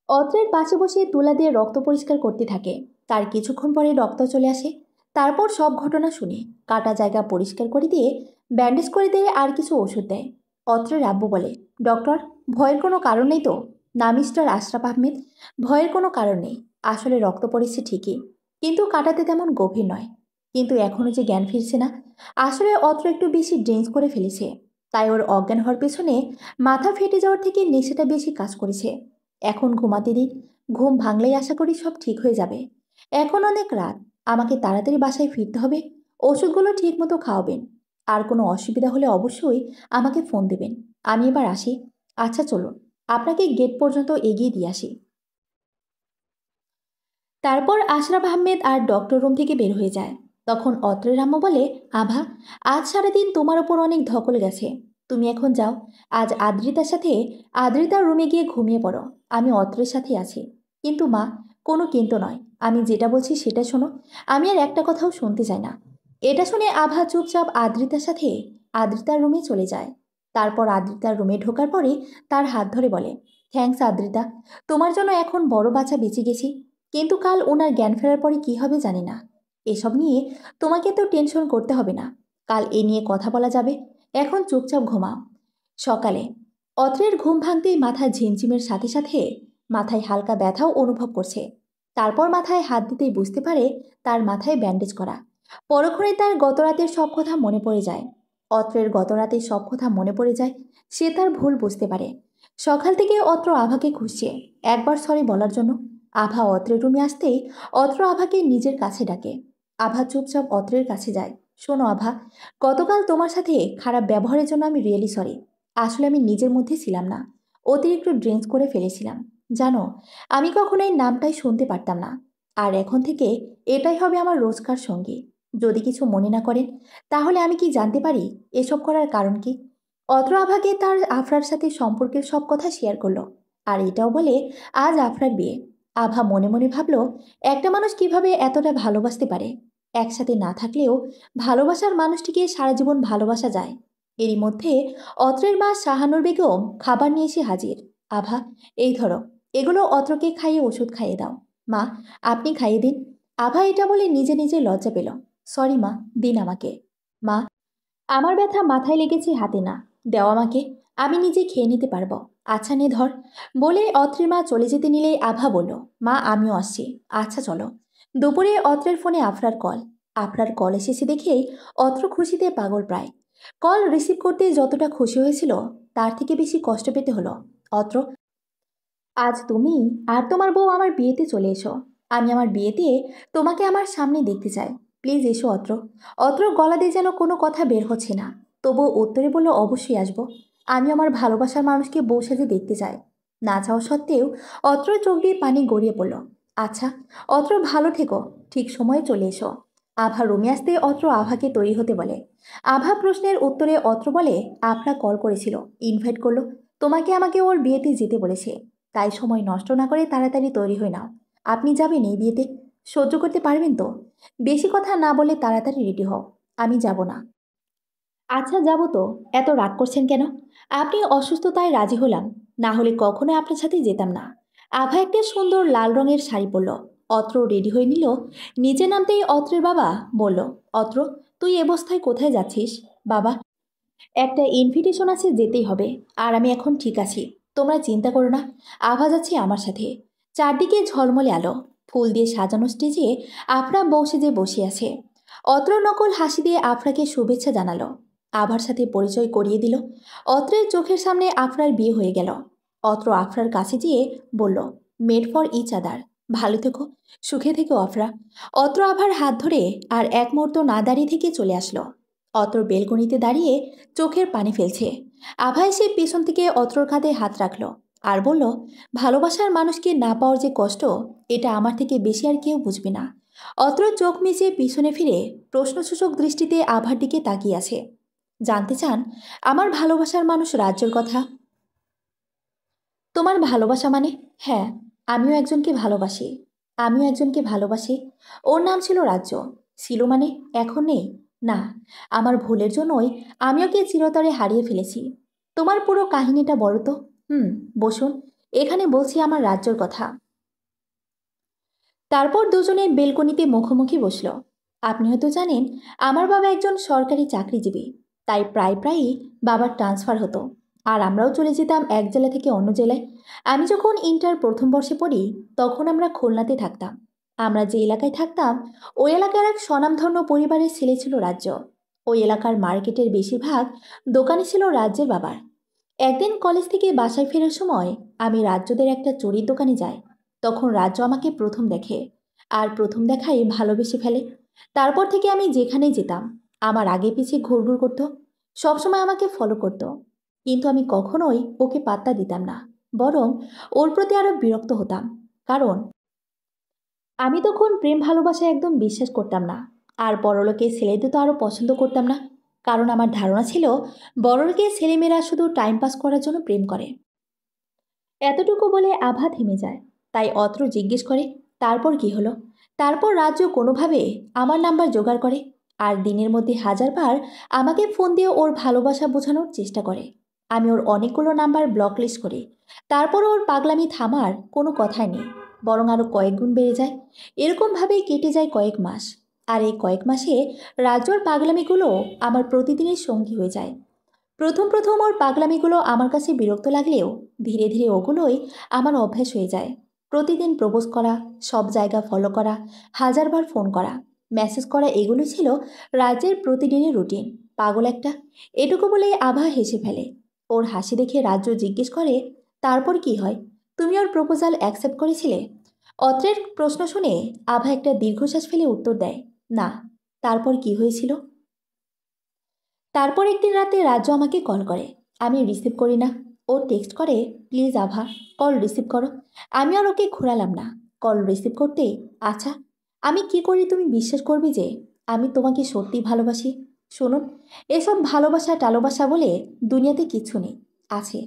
অত্রের পাশে বসে তুলা দিয়ে রক্ত পরিষ্কার করতে থাকে। তার কিছুক্ষণ পরে রক্ত চলে আসে। তারপর সব ঘটনা শুনে কাটা জায়গা পরিষ্কার করে দিয়ে ব্যান্ডেজ করে দিয়ে আর কিছু ওষুধ দেয়। অত্রের আব্বু বলে, ডক্টর, ভয়ের কোনো কারণ নেই তো? না মিস্টার আশরাফ আহমেদ, ভয়ের কোনো কারণ নেই। আসলে রক্ত পড়েছে ঠিকই, কিন্তু কাটাতে তেমন গভীর নয়। কিন্তু এখনও যে জ্ঞান ফিরছে না। আসলে অত্র একটু বেশি ড্রিঙ্কস করে ফেলেছে, তাই ওর অজ্ঞান হওয়ার পেছনে মাথা ফেটে যাওয়ার থেকে নেশাটা বেশি কাজ করেছে। এখন ঘুমাতে দিন, ঘুম ভাঙলেই আশা করি সব ঠিক হয়ে যাবে। এখন অনেক রাত, আমাকে তাড়াতাড়ি বাসায় ফিরতে হবে। ওষুধগুলো ঠিক মতো খাওয়াবেন। আর কোনো অসুবিধা হলে অবশ্যই আমাকে ফোন দেবেন। আমি এবার আসি। আচ্ছা চলুন, আপনাকে গেট পর্যন্ত এগিয়ে দিয়ে আসি। তারপর আশরাফ আহমেদ আর ডক্টর রুম থেকে বের হয়ে যায়। তখন অত্রের আম্মু বলে, আভা, আজ সারাদিন তোমার ওপর অনেক ধকল গেছে। তুমি এখন যাও। আজ আদ্রিতার সাথে আদ্রিতার রুমে গিয়ে ঘুমিয়ে পড়ো। আমি অত্রের সাথে আছি। কিন্তু মা, কোনো কিন্তু নয়, আমি যেটা বলছি সেটা শোনো। আমি আর একটা কথাও শুনতে চাই না। এটা শুনে আভা চুপচাপ আদ্রিতার সাথে আদ্রিতার রুমে চলে যায়। তারপর আদ্রিতার রুমে ঢোকার পরে তার হাত ধরে বলে, থ্যাঙ্কস আদ্রিতা, তোমার জন্য এখন বড় বাচ্চা বেঁচে গেছি। কিন্তু কাল ওনার জ্ঞান ফেরার পরে কী হবে জানি না। এসব নিয়ে তোমাকে তো টেনশন করতে হবে না, কাল এ নিয়ে কথা বলা যাবে। এখন চুপচাপ ঘুমাও। সকালে অত্রের ঘুম ভাঙতেই মাথা ঝিমঝিমের সাথে সাথে মাথায় হালকা ব্যথাও অনুভব করছে। তারপর মাথায় হাত দিতেই বুঝতে পারে তার মাথায় ব্যান্ডেজ করা। পরক্ষণে তার গতরাতের সব কথা মনে পড়ে যায়। অত্রের গতরাতের সব কথা মনে পড়ে যায়। সে তার ভুল বুঝতে পারে। সকাল থেকে অত্র আভাকে খুঁজছে, একবার সরি বলার জন্য। আভা অত্রের রুমে আসতেই অত্র আভাকে নিজের কাছে ডাকে। আভা চুপচাপ অত্রের কাছে যায়। শোনো আভা, গতকাল তোমার সাথে খারাপ ব্যবহারের জন্য আমি রিয়েলি সরি। আসলে আমি নিজের মধ্যে ছিলাম না, অতিরিক্ত ড্রিঙ্কস করে ফেলেছিলাম। জানো, আমি কখনো এই নামটাই শুনতে পারতাম না। আর এখন থেকে এটাই হবে আমার রোজকার সঙ্গী। যদি কিছু মনে না করেন, তাহলে আমি কি জানতে পারি এসব করার কারণ কি? অত্র আভাকে তার আফরার সাথে সম্পর্কের সব কথা শেয়ার করলো। আর এটাও বলে আজ আফরার বিয়ে। আভা মনে মনে ভাবলো, একটা মানুষ কিভাবে এতটা ভালোবাসতে পারে। একসাথে না থাকলেও ভালোবাসার মানুষটিকে সারা জীবন ভালোবাসা যায়। এরই মধ্যে অত্রের মা শাহানুর বেগম খাবার নিয়ে এসে হাজির। আভা, এই ধরো, এগুলো অত্রকে খাইয়ে ওষুধ খাইয়ে দাও। মা, আপনি খাইয়ে দিন। আভা এটা বলে নিজে নিজে লজ্জা পেল। সরি মা, দিন আমাকে। মা, আমার ব্যথা মাথায় লেগেছে, হাতে না। দেও আমাকে, আমি নিজে খেয়ে নিতে পারবো। আচ্ছা নে ধর। বলে অত্রের মা চলে যেতে নিলেই আভা বলল, মা আমিও আসছি। আচ্ছা চলো। দুপুরে অত্রের ফোনে আফরার কল। আফরার কল এসেছে দেখেই অত্র খুশিতে পাগল প্রায়। কল রিসিভ করতে যতটা খুশি হয়েছিল, তার থেকে বেশি কষ্ট পেতে হলো। অত্র, আজ তুমি আর তোমার বউ আমার বিয়েতে চলে এসো। আমি আমার বিয়েতে তোমাকে আমার সামনে দেখতে চাই। প্লিজ এসো অত্র। অত্র গলা দিয়ে যেন কোনো কথা বের হচ্ছে না, তবুও উত্তরে বলল, অবশ্যই আসবো। আমি আমার ভালোবাসার মানুষকে বউ সাজে দেখতে চাই। না চাওয়া সত্ত্বেও অত্র চোখ দিয়ে পানি গড়িয়ে পড়ল। আচ্ছা, অত্র ভালো থেকো, ঠিক সময়ে চলে এসো। আভা রুমে আসতে অত্র আভাকে তৈরি হতে বলে। আভা প্রশ্নের উত্তরে অত্র বলে, আফরা কল করেছিল, ইনভাইট করলো, তোমাকে আমাকে ওর বিয়েতে যেতে বলেছে। তাই সময় নষ্ট না করে তাড়াতাড়ি তৈরি হয়ে নাও। আপনি যাবেন এই বিয়েতে? সহ্য করতে পারবেন তো? বেশি কথা না বলে তাড়াতাড়ি রেডি হও। আমি যাব না। আচ্ছা যাব তো, এত রাগ করছেন কেন? আপনি অসুস্থতায় রাজি হলাম, না হলে কখনো আপনার সাথে যেতাম না। আভা একটা সুন্দর লাল রঙের শাড়ি পরল। অত্র রেডি হয়ে নিল। নিচে নামতেই অত্রের বাবা বলল, অত্র, তুই এ অবস্থায় কোথায় যাচ্ছিস? বাবা, একটা ইনভিটেশন আছে, যেতেই হবে। আর আমি এখন ঠিক আছি, তোমরা চিন্তা করো না। আভা যাচ্ছে আমার সাথে। চারদিকে ঝলমলে আলো, ফুল দিয়ে সাজানো স্টেজে আফরা বউ সেজে বসে আছে। অত্র নকল হাসি দিয়ে আফরাকে শুভেচ্ছা জানালো, আভার সাথে পরিচয় করিয়ে দিল। অত্রের চোখের সামনে আফরার বিয়ে হয়ে গেল। অত্র আফরার কাছে গিয়ে বলল, মেড ফর ইচ আদার। ভালো থেকো, সুখে থেকো আফরা। অত্র আভার হাত ধরে আর এক মুহূর্ত না দাঁড়িয়ে থেকে চলে আসলো। অত্র বেলকনিতে দাঁড়িয়ে চোখের পানি ফেলছে। আভা এসে পেছন থেকে অত্রর কাঁধে হাত রাখল আর বলল, ভালোবাসার মানুষকে না পাওয়ার যে কষ্ট, এটা আমার থেকে বেশি আর কেউ বুঝবে না। অত্র চোখ মিচে পিছনে ফিরে প্রশ্নসূচক দৃষ্টিতে আভার দিকে তাকিয়ে আছে। জানতে চান আমার ভালোবাসার মানুষ রাজ্যর কথা? তোমার ভালোবাসা মানে? হ্যাঁ, আমিও একজনকে ভালোবাসি। আমিও একজনকে ভালোবাসি। ওর নাম ছিল রাজ্য। ছিল মানে এখন নেই? না, আমার ভুলের জন্যই আমি ওকে চিরতরে হারিয়ে ফেলেছি। তোমার পুরো কাহিনীটা বলো তো। বসুন, এখানে বলছি আমার রাজ্যর কথা। তারপর দুজনে বেলকনিতে মুখোমুখি বসল। আপনি হয়তো জানেন, আমার বাবা একজন সরকারি চাকরিজীবী। তাই প্রায় প্রায়ই বাবার ট্রান্সফার হতো। আর আমরাও চলে যেতাম এক জেলা থেকে অন্য জেলায়। আমি যখন ইন্টার প্রথম বর্ষে পড়ি, তখন আমরা খুলনাতে থাকতাম। আমরা যে এলাকায় থাকতাম, ওই এলাকার এক স্বনামধন্য পরিবারের ছেলে ছিল রাজ্য। ওই এলাকার মার্কেটের বেশিরভাগ দোকানে ছিল রাজ্যের বাবার। একদিন কলেজ থেকে বাসায় ফেরার সময় আমি রাজ্যদের একটা চুরির দোকানে যাই। তখন রাজ্য আমাকে প্রথম দেখে, আর প্রথম দেখায় ভালোবেসে ফেলে। তারপর থেকে আমি যেখানেই যেতাম, আমার আগে পিছিয়ে ঘুরঘুর করতো, সবসময় আমাকে ফলো করতো। কিন্তু আমি কখনোই ওকে পাত্তা দিতাম না, বরং ওর প্রতি আরো বিরক্ত হতাম। কারণ আমি তখন প্রেম ভালোবাসায় একদম বিশ্বাস করতাম না। আর বড়লোকের ছেলেদের তো আরও পছন্দ করতাম না। কারণ আমার ধারণা ছিল, বড়লোকের ছেলেমেয়েরা শুধু টাইম পাস করার জন্য প্রেম করে। এতটুকু বলে আভা থেমে যায়। তাই অত্র জিজ্ঞেস করে, তারপর কি হলো? তারপর রাজ্য কোনোভাবে আমার নাম্বার জোগাড় করে, আর দিনের মধ্যে 1000 বার আমাকে ফোন দিয়ে ওর ভালোবাসা বোঝানোর চেষ্টা করে। আমি ওর অনেকগুলো নাম্বার ব্লক লিস্ট করি। তারপর ওর পাগলামি থামার কোনো কথাই নেই, বরং আরও কয়েক গুণ বেড়ে যায়। এরকমভাবেই কেটে যায় কয়েক মাস। আর এই কয়েক মাসে রাজ্যর পাগলামিগুলো আমার প্রতিদিনের সঙ্গী হয়ে যায়। প্রথম প্রথম ওর পাগলামিগুলো আমার কাছে বিরক্ত লাগলেও ধীরে ধীরে ওগুলোই আমার অভ্যাস হয়ে যায়। প্রতিদিন প্রপোজ করা, সব জায়গা ফলো করা, 1000 বার ফোন করা, মেসেজ করা, এগুলো ছিল রাজ্যের প্রতিদিনের রুটিন। পাগল একটা। এটুকু বলেই আভা হেসে ফেলে। ওর হাসি দেখে রাজ্য জিজ্ঞেস করে, তারপর কি হয়? তুমি ওর প্রপোজাল অ্যাকসেপ্ট করেছিলে? অত্রের প্রশ্ন শুনে আভা একটা দীর্ঘশ্বাস ফেলে উত্তর দেয়, না। তারপর কি হয়েছিল? তারপর একদিন রাতে রাজ্য আমাকে কল করে। আমি রিসিভ করি না। ও টেক্সট করে, প্লিজ আভা, কল রিসিভ করো। আমি আর ওকে ঘোরালাম না। কল রিসিভ করতে, আচ্ছা, আমি কি করি তুমি বিশ্বাস করবে যে আমি তোমাকে সত্যিই ভালোবাসি? শুনুন, এসব ভালোবাসা টালোবাসা বলে দুনিয়াতে কিছু নেই। আছে,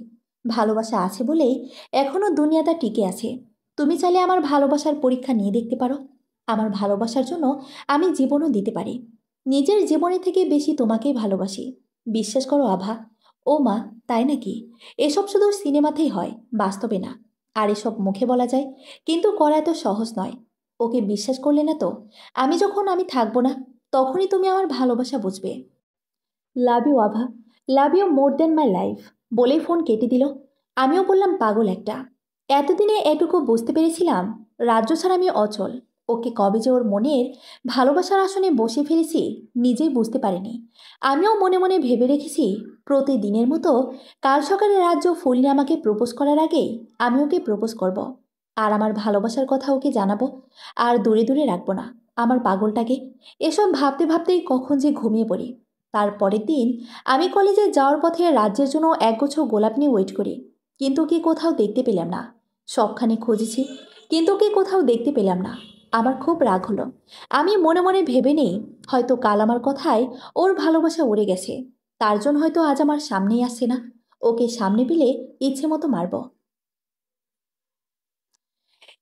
ভালোবাসা আছে বলেই এখনও দুনিয়াটা টিকে আছে। তুমি চাইলে আমার ভালোবাসার পরীক্ষা নিয়ে দেখতে পারো। আমার ভালোবাসার জন্য আমি জীবনও দিতে পারি। নিজের জীবনে থেকে বেশি তোমাকেই ভালোবাসি। বিশ্বাস করো আভা। ও মা, তাই নাকি? এসব শুধু সিনেমাতেই হয়, বাস্তবে না। আর এসব মুখে বলা যায়, কিন্তু করা এত সহজ নয়। ওকে বিশ্বাস করলে না তো? আমি যখন থাকবো না, তখনই তুমি আমার ভালোবাসা বুঝবে। Love you Abha, love you more than my life. বলেই ফোন কেটে দিল। আমিও বললাম পাগল একটা। এতদিনে এটুকু বুঝতে পেরেছিলাম রাজ্য ছাড়া আমি অচল। ওকে কবে যে ওর মনের ভালোবাসার আসনে বসে ফেলেছি নিজেই বুঝতে পারিনি। আমিও মনে মনে ভেবে রেখেছি প্রতিদিনের মতো কাল সকালে রাজ্য ফুল নিয়ে আমাকে প্রপোজ করার আগেই আমি ওকে প্রপোজ করব। আর আমার ভালোবাসার কথা ওকে জানাবো। আর দূরে দূরে রাখবো না আমার পাগলটাকে। এসব ভাবতে ভাবতেই কখন যে ঘুমিয়ে পড়ি। তার পরের দিন আমি কলেজে যাওয়ার পথে রাজ্যের জন্য একগুচ্ছ গোলাপ নিয়ে ওয়েট করি। কিন্তু কি কোথাও দেখতে পেলাম না। সবখানে খুঁজেছি, কিন্তু কি কোথাও দেখতে পেলাম না। আমার খুব রাগ হলো। আমি মনে মনে ভেবে নেই, হয়তো কাল আমার কথায় ওর ভালোবাসা উড়ে গেছে। তার জন্য হয়তো আজ আমার সামনেই আসছে না। ওকে সামনে পেলে ইচ্ছে মতো মারব।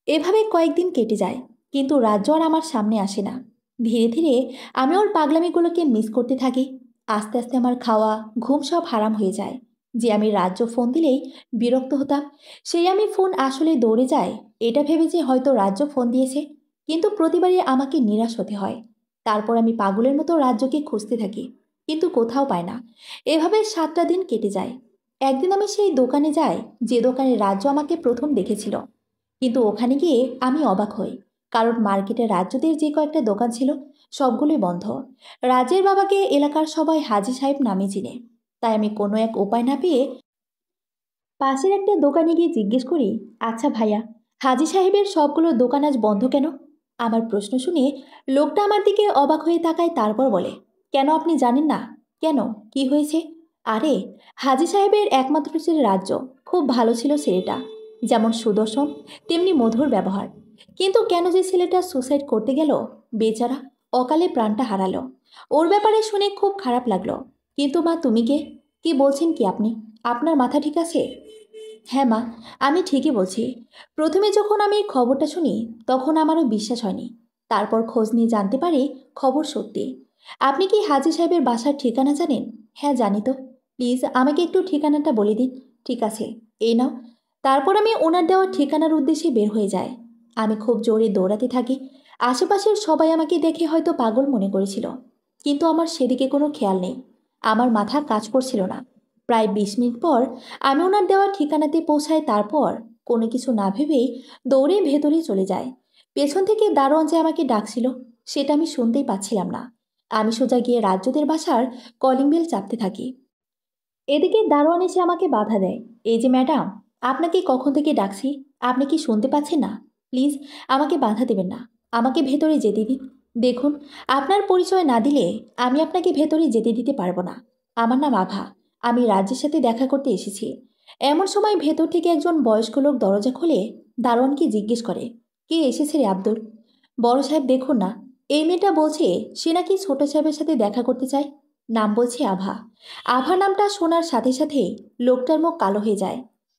এভাবে কয়েকদিন কেটে যায়, কিন্তু রাজ্য আর আমার সামনে আসে না। ধীরে ধীরে আমি ওর পাগলামিগুলোকে মিস করতে থাকি। আস্তে আস্তে আমার খাওয়া ঘুম সব হারাম হয়ে যায়। যে আমি রাজ্য ফোন দিলেই বিরক্ত হতাম, সেই আমি ফোন আসলে দৌড়ে যায় এটা ভেবে যে হয়তো রাজ্য ফোন দিয়েছে। কিন্তু প্রতিবারই আমাকে নিরাশ হতে হয়। তারপর আমি পাগলের মতো রাজ্যকে খুঁজতে থাকি, কিন্তু কোথাও পাই না। এভাবে 7টা দিন কেটে যায়। একদিন আমি সেই দোকানে যাই যে দোকানে রাজ্য আমাকে প্রথম দেখেছিল। কিন্তু ওখানে গিয়ে আমি অবাক হই, কারণ মার্কেটে রাজ্যদের যে কয়েকটা দোকান ছিল সবগুলোই বন্ধ। রাজের বাবাকে এলাকার সবাই হাজি সাহেব নামে চিনে। তাই আমি কোনো এক উপায় না পেয়ে পাশের একটা দোকানে গিয়ে জিজ্ঞেস করি, আচ্ছা ভাইয়া, হাজি সাহেবের সবগুলো দোকান আজ বন্ধ কেন? আমার প্রশ্ন শুনে লোকটা আমার দিকে অবাক হয়ে তাকায়, তারপর বলে, কেন আপনি জানেন না? কেন, কি হয়েছে? আরে, হাজি সাহেবের একমাত্র ছেলে রাজ্য। খুব ভালো ছিল ছেলেটা, যেমন সুদর্শন তেমনি মধুর ব্যবহার। কিন্তু কেন যে ছেলেটা সুসাইড করতে গেল, বেচারা, অকালে প্রাণটা হারালো। ওর ব্যাপারে শুনে খুব খারাপ লাগলো। কিন্তু মা, তুমি কে? কি বলছেন কি আপনি? আপনার মাথা ঠিক আছে? হ্যাঁ মা, আমি ঠিকই বলছি। প্রথমে যখন আমি এই খবরটা শুনি তখন আমারও বিশ্বাস হয়নি। তারপর খোঁজ নিয়ে জানতে পারি খবর সত্যি। আপনি কি হাজি সাহেবের বাসার ঠিকানা জানেন? হ্যাঁ জানি তো। প্লিজ আমাকে একটু ঠিকানাটা বলে দিন। ঠিক আছে, এই নাও। তারপর আমি ওনার দেওয়া ঠিকানার উদ্দেশ্যে বের হয়ে যাই। আমি খুব জোরে দৌড়াতে থাকি। আশেপাশের সবাই আমাকে দেখে হয়তো পাগল মনে করেছিল, কিন্তু আমার সেদিকে কোনো খেয়াল নেই। আমার মাথা কাজ করছিল না। প্রায় 20 মিনিট পর আমি ওনার দেওয়া ঠিকানাতে পৌঁছাই। তারপর কোনো কিছু না ভেবেই দৌড়ে ভেতরে চলে যায়। পেছন থেকে দারোয়ান যে আমাকে ডাকছিল সেটা আমি শুনতেই পাচ্ছিলাম না। আমি সোজা গিয়ে রাজ্যদের বাসার কলিং বেল চাপতে থাকি। এদিকে দারোয়ান এসে আমাকে বাধা দেয়। এই যে ম্যাডাম, আপনাকে কখন থেকে ডাকছি, আপনি কি শুনতে পাচ্ছেন না? প্লিজ আমাকে বাধা দেবেন না। আমাকে ভেতরে যেতে দিন। দেখুন, আপনার পরিচয় না দিলে আমি আপনাকে ভেতরে যেতে দিতে পারবো না। আমার নাম আভা। আমি রাজ্যের সাথে দেখা করতে এসেছি। এমন সময় ভেতর থেকে একজন বয়স্ক লোক দরজা খুলে দারোয়ানকে জিজ্ঞেস করে, কে এসেছে রে আব্দুল? বড় সাহেব দেখুন না, এই মেয়েটা বলছে সে নাকি ছোট সাহেবের সাথে দেখা করতে চায়। নাম বলছে আভা। আভা নামটা শোনার সাথে সাথে লোকটার মুখ কালো হয়ে যায়।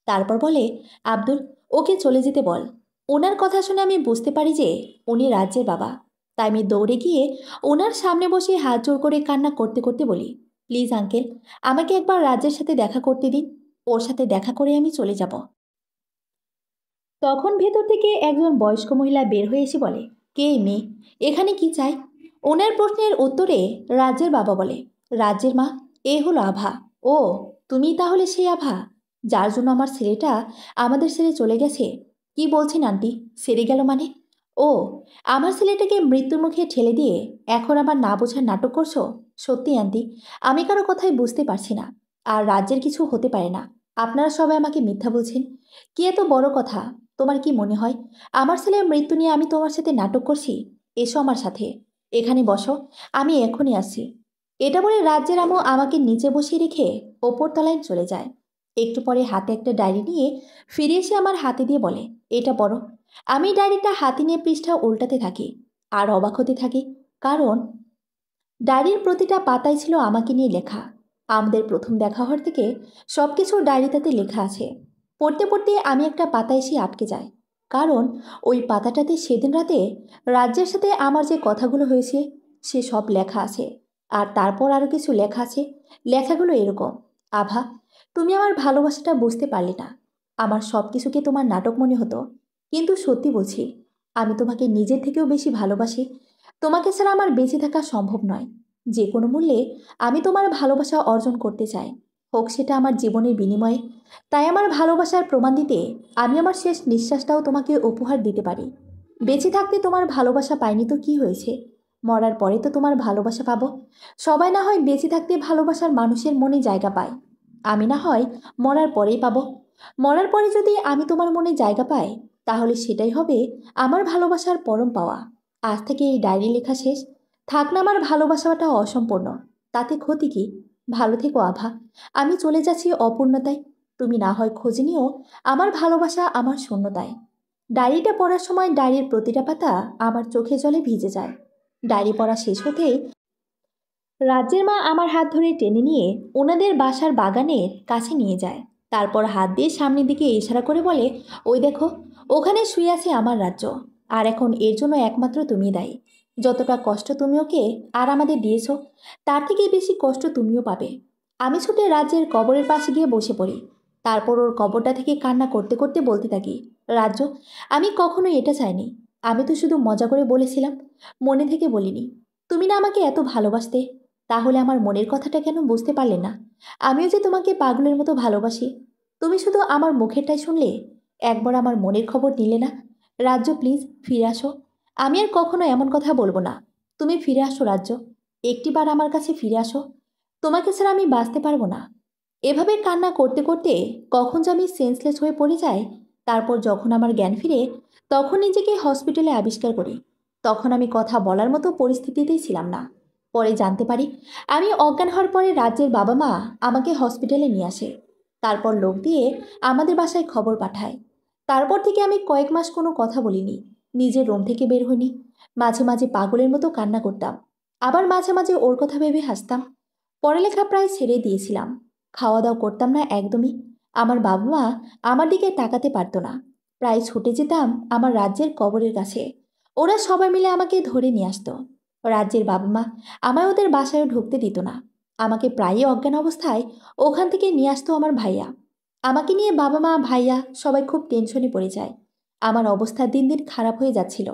তারপর বলে, আব্দুল, ওকে চলে যেতে বল। ওনার কথা শুনে আমি বুঝতে পারি যে উনি রাজ্যের বাবা। তাই আমি দৌড়ে গিয়ে ওনার সামনে বসে হাত জোর করে কান্না করতে করতে বলি, প্লিজ আঙ্কেল, আমাকে একবার রাজ্যের সাথে দেখা করতে দিন। ওর সাথে দেখা করে আমি চলে যাব। তখন ভেতর থেকে একজন বয়স্ক মহিলা বের হয়ে এসে বলে, কে এই মেয়ে, এখানে কি চাই? ওনার প্রশ্নের উত্তরে রাজ্যের বাবা বলে, রাজ্যের মা, এ হলো আভা। ও, তুমি তাহলে সেই আভা যার জন্য আমার ছেলেটা আমাদের ছেড়ে চলে গেছে? কি বলছেন আন্টি, সেরে গেল মানে? ও, আমার ছেলেটাকে মৃত্যুর মুখে ঠেলে দিয়ে এখন আবার না বোঝার নাটক করছো? সত্যি আন্টি, আমি কারো কথাই বুঝতে পারছি না। আর রাজ্যের কিছু হতে পারে না। আপনারা সবাই আমাকে মিথ্যা বলছেন। কি এত বড় কথা? তোমার কি মনে হয় আমার ছেলের মৃত্যু নিয়ে আমি তোমার সাথে নাটক করছি? এসো আমার সাথে। এখানে বসো, আমি এখনই আসছি। এটা বলে রাজ্যের আম্মু আমাকে নিচে বসিয়ে রেখে ওপর তলায় চলে যায়। একটু পরে হাতে একটা ডায়েরি নিয়ে ফিরে এসে আমার হাতে দিয়ে বলে, এটা পড়ো। আমি ডায়েরিটা হাতে নিয়ে পৃষ্ঠা উল্টাতে থাকি আর অবাক হতে থাকি, কারণ ডায়েরির প্রতিটা পাতায় ছিল আমাকে নিয়ে লেখা। আমাদের প্রথম দেখা হওয়ার থেকে সব কিছু ডায়েরিটাতে লেখা আছে। পড়তে পড়তে আমি একটা পাতা এসে আটকে যাই, কারণ ওই পাতাটাতে সেদিন রাতে রাজ্যের সাথে আমার যে কথাগুলো হয়েছে সে সব লেখা আছে। আর তারপর আরও কিছু লেখা আছে। লেখাগুলো এরকম: আভা, তুমি আমার ভালোবাসাটা বুঝতে পারলে না। আমার সব কিছুকে তোমার নাটক মনে হতো, কিন্তু সত্যি বলছি, আমি তোমাকে নিজের থেকেও বেশি ভালোবাসি। তোমাকে ছাড়া আমার বেঁচে থাকা সম্ভব নয়। যে কোনো মূল্যে আমি তোমার ভালোবাসা অর্জন করতে চাই, হোক সেটা আমার জীবনের বিনিময়ে। তাই আমার ভালোবাসার প্রমাণ দিতে আমি আমার শেষ নিঃশ্বাসটাও তোমাকে উপহার দিতে পারি। বেঁচে থাকতে তোমার ভালোবাসা পাইনি তো কি হয়েছে, মরার পরে তো তোমার ভালোবাসা পাবো। সবাই না হয় বেঁচে থাকতে ভালোবাসার মানুষের মনে জায়গা পায়, আমি না হয় মরার পরেই পাবো। মরার পরে যদি আমি তোমার মনে জায়গা পাই, তাহলে সেটাই হবে আমার ভালোবাসার পরম পাওয়া। আজ থেকে এই ডায়েরি লেখা শেষ। থাক না আমার ভালোবাসাটা অসম্পূর্ণ, তাতে ক্ষতি কি? ভালো থেকো আভা, আমি চলে যাচ্ছি অপূর্ণতায়। তুমি না হয় খোঁজ নিও আমার ভালোবাসা আমার শূন্যতায়। ডায়েরিটা পড়ার সময় ডায়েরির প্রতিটা পাতা আমার চোখে জলে ভিজে যায়। ডায়েরি পড়া শেষ হতেই রাজ্যের মা আমার হাত ধরে টেনে নিয়ে ওনাদের বাসার বাগানের কাছে নিয়ে যায়। তারপর হাত দিয়ে সামনের দিকে ইশারা করে বলে, ওই দেখো, ওখানে শুয়ে আছে আমার রাজ্য। আর এখন এর জন্য একমাত্র তুমি দায়ী। যতটা কষ্ট তুমি ওকে আর আমাদের দিয়েছো, তার থেকে বেশি কষ্ট তুমিও পাবে। আমি ছুটে রাজ্যের কবরের পাশে গিয়ে বসে পড়ি। তারপর ওর কবরটা থেকে কান্না করতে করতে বলতে থাকি, রাজ্য, আমি কখনো এটা চাইনি। আমি তো শুধু মজা করে বলেছিলাম, মনে থেকে বলিনি। তুমি না আমাকে এত ভালোবাসতে, তাহলে আমার মনের কথাটা কেন বুঝতে পারলে না? আমিও যে তোমাকে পাগলের মতো ভালোবাসি। তুমি শুধু আমার মুখেরটাই শুনলে, একবার আমার মনের খবর নিলে না। রাজ্য, প্লিজ ফিরে আসো। আমি আর কখনো এমন কথা বলবো না। তুমি ফিরে আসো রাজ্য, একটিবার আমার কাছে ফিরে আসো। তোমাকে ছাড়া আমি বাঁচতে পারবো না। এভাবে কান্না করতে করতে কখন যে আমি সেন্সলেস হয়ে পড়ে যাই। তারপর যখন আমার জ্ঞান ফিরে, তখন নিজেকে হসপিটালে আবিষ্কার করি। তখন আমি কথা বলার মতো পরিস্থিতিতেই ছিলাম না। পরে জানতে পারি, আমি অজ্ঞান হওয়ার পরে রাজ্যের বাবা মা আমাকে হসপিটালে নিয়ে আসে। তারপর লোক দিয়ে আমাদের বাসায় খবর পাঠায়। তারপর থেকে আমি কয়েক মাস কোনো কথা বলিনি, নিজের রুম থেকে বের হইনি। মাঝে মাঝে পাগলের মতো কান্না করতাম, আবার মাঝে মাঝে ওর কথা ভেবে হাসতাম। পড়ালেখা প্রায় ছেড়ে দিয়েছিলাম, খাওয়া দাওয়া করতাম না একদমই। আমার বাবা মা আমার দিকে তাকাতে পারতো না। প্রায় ছুটে যেতাম আমার রাজ্যের কবরের কাছে। ওরা সবাই মিলে আমাকে ধরে নিয়ে আসতো। রাজ্যের বাবা মা আমায় ওদের বাসায়ও ঢুকতে দিত না। আমাকে প্রায়ই অজ্ঞান অবস্থায় ওখান থেকে নিয়ে আসতো আমার ভাইয়া। আমাকে নিয়ে বাবা মা ভাইয়া সবাই খুব টেনশনে পড়ে যায়। আমার অবস্থা দিন দিন খারাপ হয়ে যাচ্ছিল।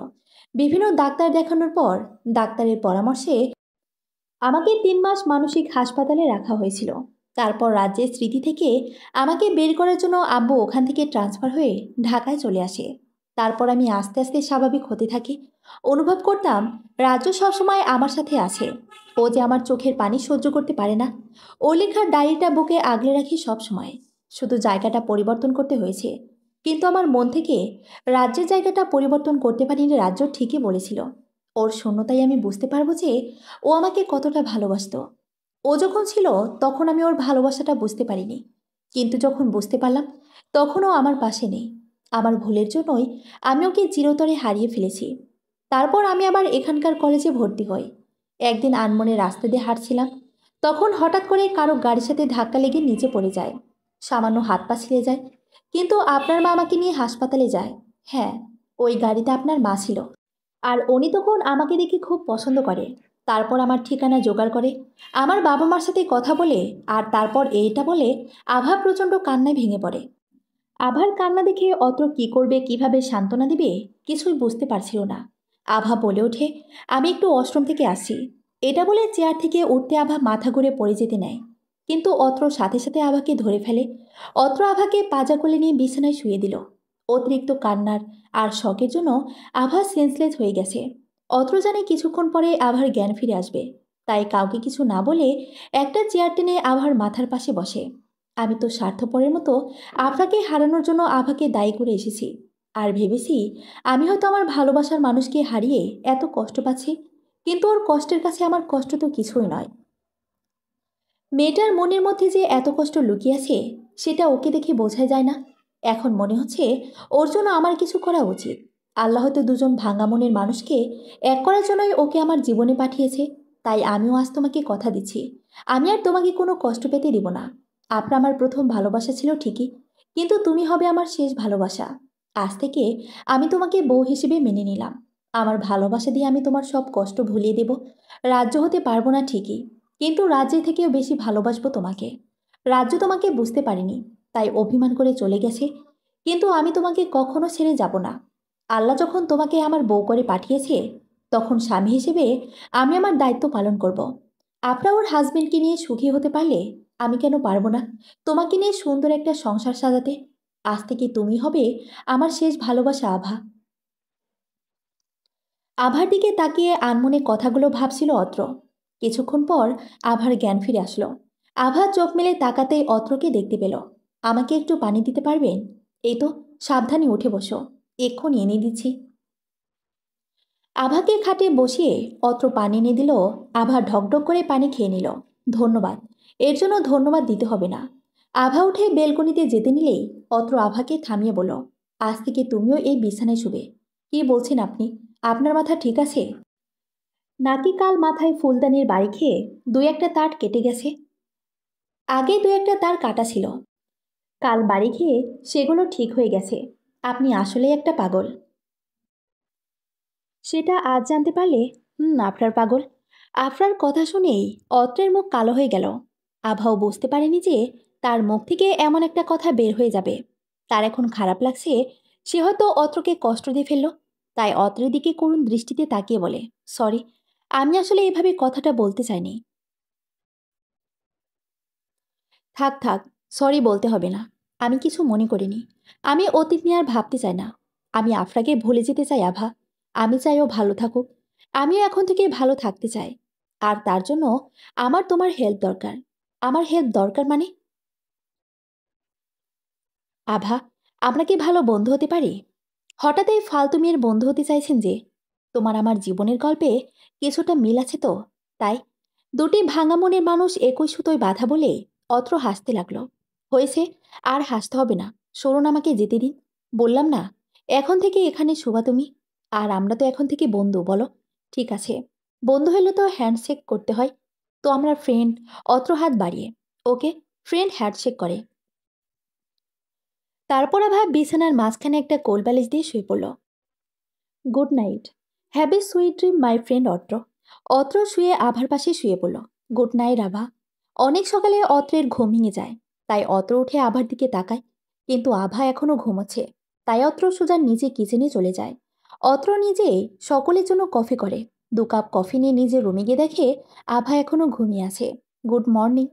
বিভিন্ন ডাক্তার দেখানোর পর ডাক্তারের পরামর্শে আমাকে 3 মাস মানসিক হাসপাতালে রাখা হয়েছিল। তারপর রাজ্যের স্মৃতি থেকে আমাকে বের করার জন্য আব্বু ওখান থেকে ট্রান্সফার হয়ে ঢাকায় চলে আসে। তারপর আমি আস্তে আস্তে স্বাভাবিক হতে থাকি। অনুভব করতাম রাজ্য সবসময় আমার সাথে আছে। ও যে আমার চোখের পানি সহ্য করতে পারে না। ও লেখার ডায়েরিটা বুকে আগলে রাখি সব সময়। শুধু জায়গাটা পরিবর্তন করতে হয়েছে, কিন্তু আমার মন থেকে রাজ্যের জায়গাটা পরিবর্তন করতে পারিনি। রাজ্য ঠিকই বলেছিল, ওর শূন্যতাই আমি বুঝতে পারবো যে ও আমাকে কতটা ভালোবাসতো। ও যখন ছিল তখন আমি ওর ভালোবাসাটা বুঝতে পারিনি, কিন্তু যখন বুঝতে পারলাম তখন ও আমার পাশে নেই। আমার ভুলের জন্যই আমি ওকে চিরতরে হারিয়ে ফেলেছি। তারপর আমি আবার এখানকার কলেজে ভর্তি হই। একদিন আনমনে রাস্তা দিয়ে হাঁটছিলাম, তখন হঠাৎ করে কারো গাড়ির সাথে ধাক্কা লেগে নিচে পড়ে যায়। সামান্য হাত পা ছিঁড়ে যায়, কিন্তু আপনার মা আমাকে নিয়ে হাসপাতালে যায়। হ্যাঁ, ওই গাড়িতে আপনার মা ছিল। আর উনি তখন আমাকে দেখে খুব পছন্দ করে। তারপর আমার ঠিকানা জোগাড় করে, আমার বাবা মার সাথে কথা বলে, আর তারপর এইটা বলে আভা প্রচণ্ড কান্নায় ভেঙে পড়ে। আভার কান্না দেখে অত্র কি করবে, কিভাবে সান্ত্বনা দিবে, কিছুই বুঝতে পারছিল না। আভা বলে ওঠে, আমি একটু ওয়াশরুম থেকে আসি। এটা বলে চেয়ার থেকে উঠতে আভা মাথা ঘুরে পড়ে যেতে নেয়, কিন্তু অত্র সাথে সাথে আভাকে ধরে ফেলে। অত্র আভাকে পাজা কোলে নিয়ে বিছানায় শুয়ে দিল। অতিরিক্ত কান্নার আর শখের জন্য আভা সেন্সলেস হয়ে গেছে। অত্র জানে কিছুক্ষণ পরে আভার জ্ঞান ফিরে আসবে, তাই কাউকে কিছু না বলে একটা চেয়ার টেনে আভার মাথার পাশে বসে। আমি তো স্বার্থপরের মতো আপনাকে হারানোর জন্য আভাকে দায়ী করে এসেছি, আর ভেবেছি আমি হয়তো আমার ভালোবাসার মানুষকে হারিয়ে এত কষ্ট পাচ্ছি, কিন্তু ওর কষ্টের কাছে আমার কষ্ট তো কিছুই নয়। মেয়েটার মনের মধ্যে যে এত কষ্ট লুকিয়ে আছে সেটা ওকে দেখে বোঝাই যায় না। এখন মনে হচ্ছে ওর জন্য আমার কিছু করা উচিত। আল্লাহ হয়তো দুজন ভাঙা মনের মানুষকে এক করার জন্যই ওকে আমার জীবনে পাঠিয়েছে। তাই আমিও আজ তোমাকে কথা দিচ্ছি, আমি আর তোমাকে কোনো কষ্ট পেতে দিব না। আপনার আমার প্রথম ভালোবাসা ছিল ঠিকই, কিন্তু তুমি হবে আমার শেষ ভালোবাসা। আজ থেকে আমি তোমাকে বউ হিসেবে মেনে নিলাম। আমার ভালোবাসা দিয়ে আমি তোমার সব কষ্ট ভুলিয়ে দেব। রাজ্য হতে পারবো না ঠিকই, কিন্তু রাজ্যের থেকেও বেশি ভালোবাসবো তোমাকে। রাজ্য তোমাকে বুঝতে পারিনি, তাই অভিমান করে চলে গেছে, কিন্তু আমি তোমাকে কখনো ছেড়ে যাব না। আল্লাহ যখন তোমাকে আমার বউ করে পাঠিয়েছে, তখন স্বামী হিসেবে আমি আমার দায়িত্ব পালন করব। আপনার ওর হাজবেন্ডকে নিয়ে সুখী হতে পারলে আমি কেন পারবো না তোমাকে নিয়ে সুন্দর একটা সংসার সাজাতে। আজ থেকে তুমি হবে আমার শেষ ভালোবাসা আভা। আভার দিকে তাকিয়ে আনমনে কথাগুলো ভাবছিল অত্র। কিছুক্ষণ পর আভার জ্ঞান ফিরে আসলো। আভা চোখ মেলে তাকাতেই অত্রকে দেখতে পেল। আমাকে একটু পানি দিতে পারবেন? এই তো, সাবধানে উঠে বসো, এক্ষুনি এনে দিচ্ছি। আভাকে খাটে বসিয়ে অত্র পানি এনে দিল। আভা ঢকঢক করে পানি খেয়ে নিল। ধন্যবাদ, এর জন্য ধন্যবাদ দিতে হবে না। আভা উঠে বেলকনিতে যেতে নিলেই অত্র আভাকে থামিয়ে বলল, আজ থেকে তুমিও এই বিছানায় শুবে। কি বলছেন আপনি? আপনার মাথা ঠিক আছে নাকি কাল মাথায় ফুলদানির বাড়ি খেয়ে দুই একটা তার কেটে গেছে? আগে দুই একটা তার কাটা ছিল, কাল বাড়ি খেয়ে সেগুলো ঠিক হয়ে গেছে। আপনি আসলেই একটা পাগল। সেটা আজ জানতে পারলে? আপনার পাগল। আপনার কথা শুনেই অত্রের মুখ কালো হয়ে গেল। আভাও বুঝতে পারেনি যে তার মুখ থেকে এমন একটা কথা বের হয়ে যাবে। তার এখন খারাপ লাগছে, সে হয়তো অত্রকে কষ্ট দিয়ে ফেলল। তাই অত্রের দিকে করুণ দৃষ্টিতে তাকিয়ে বলে, সরি, আমি আসলে এভাবে কথাটা বলতে চাইনি। থাক থাক, সরি বলতে হবে না। আমি কিছু মনে করিনি। আমি অতীত নিয়ে আর ভাবতে চাই না। আমি আফরাকে ভুলে যেতে চাই আভা। আমি চাই ও ভালো থাকুক। আমিও এখন থেকে ভালো থাকতে চাই। আর তার জন্য আমার তোমার হেল্প দরকার। আমার হেল্প দরকার মানে? আভা, আমরা কি ভালো বন্ধু হতে পারি? হঠাৎ এই ফালতু মেয়ের বন্ধু হতে চাইছেন যে? তোমার আমার জীবনের গল্পে কিছুটা মিল আছে তো, তাই। দুটি ভাঙা মনের মানুষ একই সুতোয় বাধা বলে অত্র হাসতে লাগলো। হয়েছে, আর হাসতে হবে না। সরুন, আমাকে যেতে দিন। বললাম না, এখন থেকে এখানে শোভা তুমি। আর আমরা তো এখন থেকে বন্ধু, বলো? ঠিক আছে, বন্ধু হলে তো হ্যান্ডশেক করতে হয়। তো আমরা ফ্রেন্ড। অত্র হাত বাড়িয়ে, ওকে, ফ্রেন্ড হ্যান্ডশেক করে। তারপর আবার বিছানার মাঝখানে একটা কোল বালিশ দিয়ে শুয়ে পড়ল। Good night, have a sweet dream my friend অত্র। অত্র শুয়ে আভার পাশে শুয়ে পড়ল। গুড নাইট আভা। অনেক সকালে অত্রের ঘুম ভেঙে যায়, তাই অত্র উঠে আভার দিকে তাকায়, কিন্তু আভা এখনো ঘুমোচ্ছে। তাই অত্র সোজা নিজে কিচেনে চলে যায়। অত্র নিজে সকলের জন্য কফি করে। 2 কাপ কফি নিয়ে নিজে রুমে গিয়ে দেখে আভা এখনো ঘুমিয়ে আছে। গুড মর্নিং,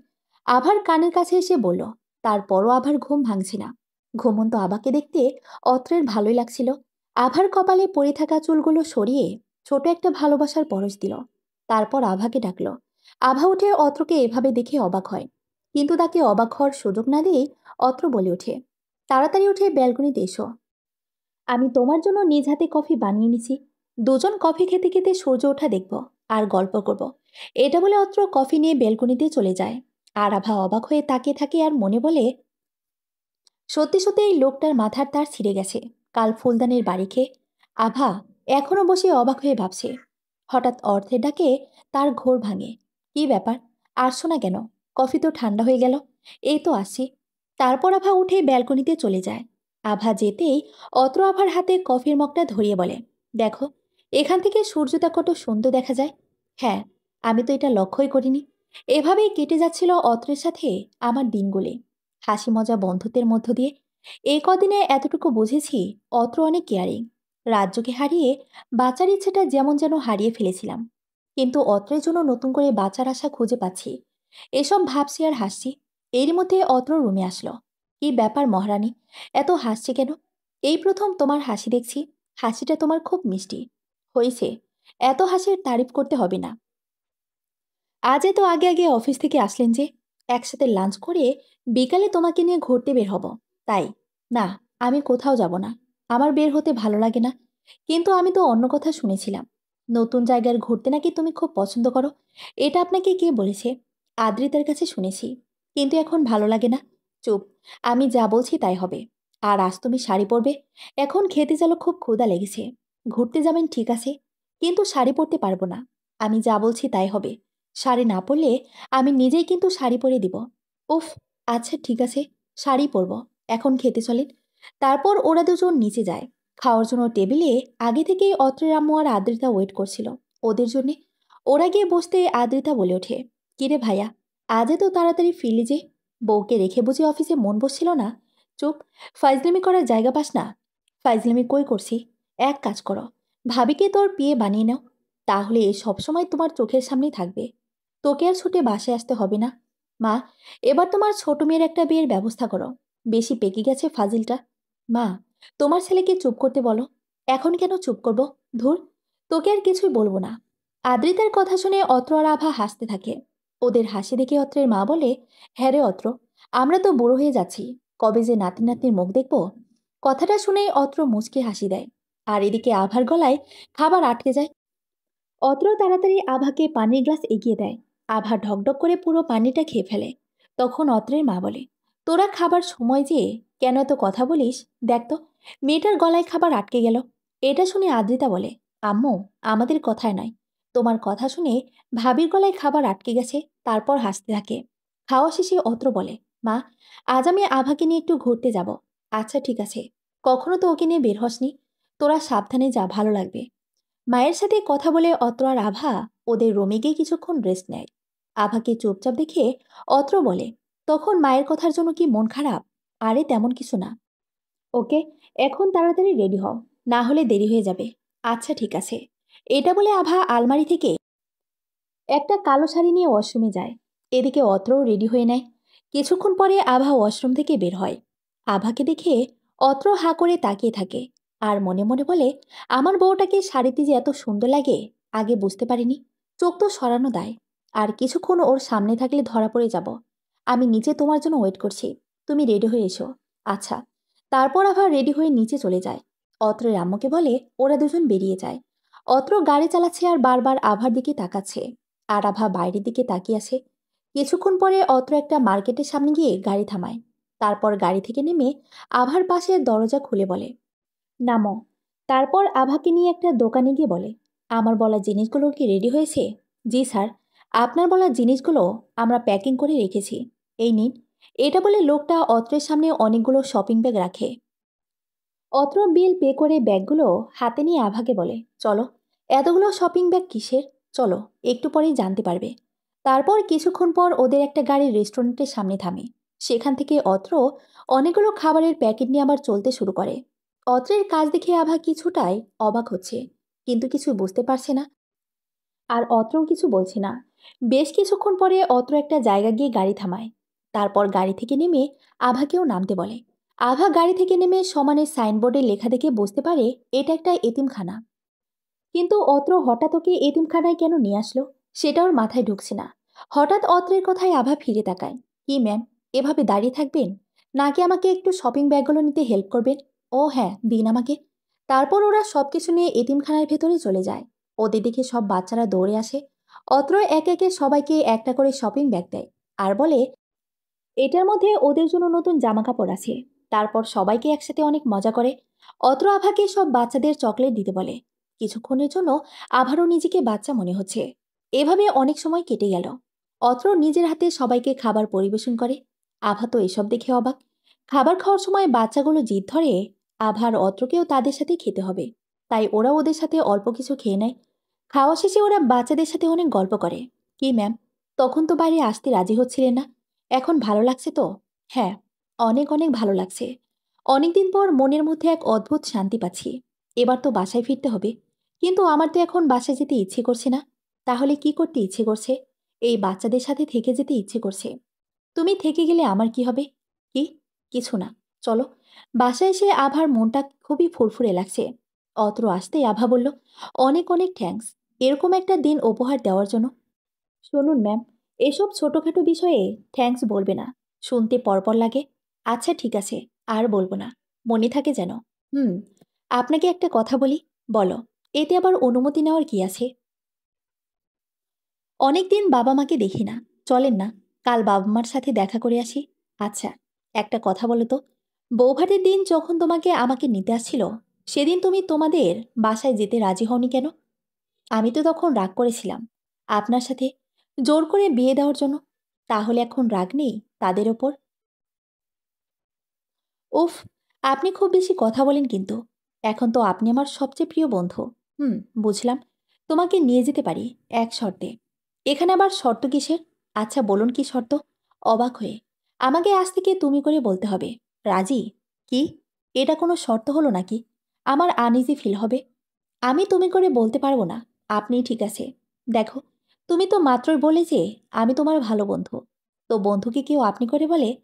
আভার কানের কাছে এসে বলল। তারপরও আভার ঘুম ভাঙছে না। ঘুমন্ত আভাকে দেখতে অত্রের ভালোই লাগছিল। আভার কপালে পড়ে থাকা চুলগুলো সরিয়ে ছোট একটা ভালোবাসার পরশ দিল। তারপর আভাকে ডাকলো। আভা উঠে অত্রকে এভাবে দেখে অবাক হয়, কিন্তু তাকে অবাক হওয়ার সুযোগ না দিয়েই অত্র বলে ওঠে, তাড়াতাড়ি উঠে ব্যালকনিতে এসো। আমি তোমার জন্য নিজ হাতে কফি বানিয়ে নিছি। দুজন কফি খেতে খেতে সূর্য ওঠা দেখব আর গল্প করব। এটা বলে অত্র কফি নিয়ে ব্যালকনিতে চলে যায়। আর আভা অবাক হয়ে তাকিয়ে থাকে আর মনে বলে, সত্যি সত্যি এই লোকটার মাথার তার ছিঁড়ে গেছে। কাল ফুলদানির বাড়ি খেয়ে আভা এখনো বসে অবাক হয়ে ভাবছে। হঠাৎ অর্থের ডাকে তার ঘোর ভাঙে। কি ব্যাপার, আসছো না কেন? কফি তো ঠান্ডা হয়ে গেল। এই তো আসছি। তারপর আভা উঠে ব্যালকনিতে চলে যায়। আভা যেতেই অত্র আভার হাতে কফির মগটা ধরিয়ে বলে, দেখো, এখান থেকে সূর্যটা কত সুন্দর দেখা যায়। হ্যাঁ, আমি তো এটা লক্ষ্যই করিনি। এভাবেই কেটে যাচ্ছিল অত্রের সাথে আমার দিনগুলি, হাসি মজা বন্ধুত্বের মধ্য দিয়ে। এই কদিনে এতটুকু বুঝেছি, অত্র অনেক কেয়ারিং। রাজ্যকে হারিয়ে বাঁচার ইচ্ছেটা যেমন যেন হারিয়ে ফেলেছিলাম, কিন্তু অত্রের জন্য নতুন করে বাঁচার আশা খুঁজে পাচ্ছি। এসব ভাবছি আর হাসছি। এরই মধ্যে অত্র রুমে আসলো। কি ব্যাপার মহারানী, এত হাসছে কেন? এই প্রথম তোমার হাসি দেখছি। হাসিটা তোমার খুব মিষ্টি। হয়েছে, এত হাসির তারিফ করতে হবে না। আজ এত আগে আগে অফিস থেকে আসলেন যে? একসাথে লাঞ্চ করে বিকালে তোমাকে নিয়ে ঘুরতে বের হব, তাই? না, আমি কোথাও যাব না। আমার বের হতে ভালো লাগে না। কিন্তু আমি তো অন্য কথা শুনেছিলাম। নতুন জায়গার ঘুরতে নাকি তুমি খুব পছন্দ করো। এটা আপনাকে কে বলেছে? আদ্রিতার কাছে শুনেছি। কিন্তু এখন ভালো লাগে না। চুপ। আমি যা বলছি তাই হবে। আর আজ তুমি শাড়ি পরবে। এখন খেতে চলো, খুব ক্ষুধা লেগেছে। ঘুরতে যাবেন ঠিক আছে, কিন্তু শাড়ি পরতে পারবো না। আমি যা বলছি তাই হবে। শাড়ি না পরলে আমি নিজেই কিন্তু শাড়ি পরে দিব। উফ। আচ্ছা ঠিক আছে, শাড়ি পরবো। এখন খেতে চলেন। তারপর ওরা দুজন নিচে যায়। খাওয়ার জন্য টেবিলে আগে থেকেই অত্রের আম্মু আর আদ্রিতা ওয়েট করছিল ওদের জন্যে। ওরা গিয়ে বসতে আদ্রিতা বলে ওঠে, কিরে ভাইয়া, আজ তো তাড়াতাড়ি ফিরলি যে? বউকে রেখে বুঝি অফিসে মন বসছিল না? চুপ। ফাইজলামি করার জায়গা পাস না। ফাইজলামি কই করছি? এক কাজ করো, ভাবিকে তোর বিয়ে বানিয়ে নাও। তাহলে এ সবসময় তোমার চোখের সামনেই থাকবে। তোকে আর ছুটে বাসায় আসতে হবে না। মা, এবার তোমার ছোট মেয়ের একটা বিয়ের ব্যবস্থা করো। বেশি পেকে গেছে ফাজিলটা। মা, তোমার ছেলেকে চুপ করতে বলো। এখন কেন চুপ করব? ধুর, তোকে আর কিছুই বলবো না। আদ্রিতার কথা শুনে অত্র আর আভা হাসতে থাকে। ওদের হাসি দেখে অত্রের মা বলে, হ্যাঁ রে অত্র, আমরা তো বুড়ো হয়ে যাচ্ছি। কবে যে নাতি নাতনির মুখ দেখব। কথাটা শুনেই অত্র মুচকে হাসি দেয়। আর এদিকে আভার গলায় খাবার আটকে যায়। অত্র তাড়াতাড়ি আভাকে পানির গ্লাস এগিয়ে দেয়। আভা ঢকঢক করে পুরো পানিটা খেয়ে ফেলে। তখন অত্রের মা বলে, তোরা খাবার সময় যেয়ে কেন এত কথা বলিস? দেখ তো, মেয়েটার গলায় খাবার আটকে গেল। এটা শুনে আদ্রিতা বলে, আম্মু, আমাদের কথায় নয়, তোমার কথা শুনে ভাবির গলায় খাবার আটকে গেছে। তারপর হাসতে থাকে। খাওয়া শেষে অত্র বলে, মা, আজ আমি আভাকে নিয়ে একটু ঘুরতে যাব। আচ্ছা ঠিক আছে, কখনো তো ওকে নিয়ে বের হসনি। তোরা সাবধানে যা, ভালো লাগবে। মায়ের সাথে কথা বলে অত্র আর আভা ওদের রুমে গিয়ে কিছুক্ষণ রেস্ট নেয়। আভাকে চুপচাপ দেখে অত্র বলে, তখন মায়ের কথার জন্য কি মন খারাপ? আরে তেমন কিছু না। ওকে, এখন তাড়াতাড়ি রেডি হও, না হলে দেরি হয়ে যাবে। আচ্ছা ঠিক আছে। এটা বলে আভা আলমারি থেকে একটা কালো শাড়ি নিয়ে ওয়াশরুমে যায়। এদিকে অত্রও রেডি হয়ে নেয়। কিছুক্ষণ পরে আভা ওয়াশরুম থেকে বের হয়। আভাকে দেখে অত্র হাঁ করে তাকিয়ে থাকে। আর মনে মনে বলে, আমার বউটাকে শাড়িতে যে এত সুন্দর লাগে, আগে বুঝতে পারিনি। চোখ তো সরানো দায়। আর কিছুক্ষণ ওর সামনে থাকলে ধরা পড়ে যাব। আমি নিচে তোমার জন্য ওয়েট করছি। তুমি রেডি হয়ে এসো। আচ্ছা। তারপর আবার রেডি হয়ে নিচে চলে যায়। অত্রের আম্মুকে বলে ওরা দুজন বেরিয়ে যায়। অত্র গাড়ি চালাচ্ছে আর বারবার আভার দিকে তাকাচ্ছে। আর আভা বাইরের দিকে তাকিয়ে আছে। কিছুক্ষণ পরে অত্র একটা মার্কেটের সামনে গিয়ে গাড়ি থামায়। তারপর গাড়ি থেকে নেমে আভার পাশে দরজা খুলে বলে, নামো। তারপর আভাকে নিয়ে একটা দোকানে গিয়ে বলে, আমার বলা জিনিসগুলো কি রেডি হয়েছে? জি স্যার, আপনার বলা জিনিসগুলো আমরা প্যাকিং করে রেখেছি। এই নিন। এটা বলে লোকটা অত্রের সামনে অনেকগুলো শপিং ব্যাগ রাখে। অত্র বিল পে করে ব্যাগগুলো হাতে নিয়ে আভাকে বলে, চলো। এতগুলো শপিং ব্যাগ কিসের? চলো, একটু পরেই জানতে পারবে। তারপর কিছুক্ষণ পর ওদের একটা গাড়ি রেস্টুরেন্টের সামনে থামে। সেখান থেকে অত্র অনেকগুলো খাবারের প্যাকেট নিয়ে আবার চলতে শুরু করে। অত্রের কাজ দেখে আভা কিছুটাই অবাক হচ্ছে, কিন্তু কিছু বুঝতে পারছে না। আর অত্রও কিছু বলছে না। বেশ কিছুক্ষণ পরে অত্র একটা জায়গা গিয়ে গাড়ি থামায়। তারপর গাড়ি থেকে নেমে আভাকেও নামতে বলে। আভা গাড়ি থেকে নেমে সমানে সাইনবোর্ডে লেখা দেখে বুঝতে পারে এটা একটা এতিমখানা। কিন্তু অত্র হঠাৎ ওকে এতিমখানায় কেন নিয়ে আসলো, সেটা ওর মাথায় ঢুকছে না। হঠাৎ অত্রের কথায় আভা ফিরে তাকায়। কি ম্যাম, এভাবে দাঁড়িয়ে থাকবেন? নাকি আমাকে একটু শপিং ব্যাগগুলো নিতে হেল্প করবেন? ও হ্যাঁ, দিন আমাকে। তারপর ওরা সবকিছু নিয়ে এতিমখানার ভেতরে চলে যায়। ওদের দেখে সব বাচ্চারা দৌড়ে আসে। অত্র একে একে সবাইকে একটা করে শপিং ব্যাগ দেয়। আর বলে, এটার মধ্যে ওদের জন্য নতুন জামা কাপড় আছে। তারপর সবাইকে একসাথে অনেক মজা করে। অত্র আভাকে সব বাচ্চাদের চকলেট দিতে বলে। কিছুক্ষণের জন্য আভারও নিজেকে বাচ্চা মনে হচ্ছে। এভাবে অনেক সময় কেটে গেল। অত্র নিজের হাতে সবাইকে খাবার পরিবেশন করে। আভা তো এসব দেখে অবাক। খাবার খাওয়ার সময় বাচ্চাগুলো জিদ ধরে আভার অত্রকেও তাদের সাথে খেতে হবে। তাই ওরা ওদের সাথে অল্প কিছু খেয়ে নেয়। খাওয়া শেষে ওরা বাচ্চাদের সাথে অনেক গল্প করে। কি ম্যাম, তখন তো বাইরে আসতে রাজি হচ্ছিলেন না, এখন ভালো লাগছে তো? হ্যাঁ, অনেক অনেক ভালো লাগছে। অনেকদিন পর মনের মধ্যে এক অদ্ভুত শান্তি পাচ্ছি। এবার তো বাসায় ফিরতে হবে। কিন্তু আমার তো এখন বাসায় যেতে ইচ্ছে করছে না। তাহলে কি করতে ইচ্ছে করছে? এই বাচ্চাদের সাথে থেকে যেতে ইচ্ছে করছে। তুমি থেকে গেলে আমার কি হবে? কি? কিছু না। চলো। বাসায় এসে আভার মনটা খুবই ফুরফুরে লাগছে। অত্র আসতেই আভা বলল, অনেক অনেক থ্যাঙ্কস এরকম একটা দিন উপহার দেওয়ার জন্য। শুনুন ম্যাম, এসব ছোটখাটো বিষয়ে থ্যাঙ্কস বলবে না। শুনতে পরপর লাগে। আচ্ছা ঠিক আছে, আর বলবো না। মনে থাকে যেন। হুম। আপনাকে একটা কথা বলি। বলো। এতে আবার অনুমতি নেওয়ার কি আছে? অনেকদিন বাবা মাকে দেখি না, চলেন না কাল বাবা মার সাথে দেখা করে আসি। আচ্ছা, একটা কথা বলো তো, বৌভাতের দিন যখন তোমাকে আমাকে নিতে আসছিল, সেদিন তুমি তোমাদের বাসায় যেতে রাজি হওনি কেন? আমি তো তখন রাগ করেছিলাম আপনার সাথে, জোর করে বিয়ে দেওয়ার জন্য। তাহলে এখন রাগ নেই তাদের ওপর? উফ, আপনি খুব বেশি কথা বলেন কিন্তু। এখন তো আপনি আমার সবচেয়ে প্রিয় বন্ধু। হুম, বুঝলাম। তোমাকে নিয়ে যেতে পারি, এক শর্তে। এখানে আবার শর্ত কিসের? আচ্ছা বলুন কি শর্ত? অবাক হয়ে আমাকে আজ থেকে তুমি করে বলতে হবে। রাজি? কি? এটা কোনো শর্ত হলো নাকি? আমার আনইজি ফিল হবে। আমি তুমি করে বলতে পারবো না। আপনি ঠিক আছে। দেখো, তুমি তো মাত্রই বলে যে আমি তোমার ভালো বন্ধু। তো বন্ধুকে কেউ আপনি করে বলে?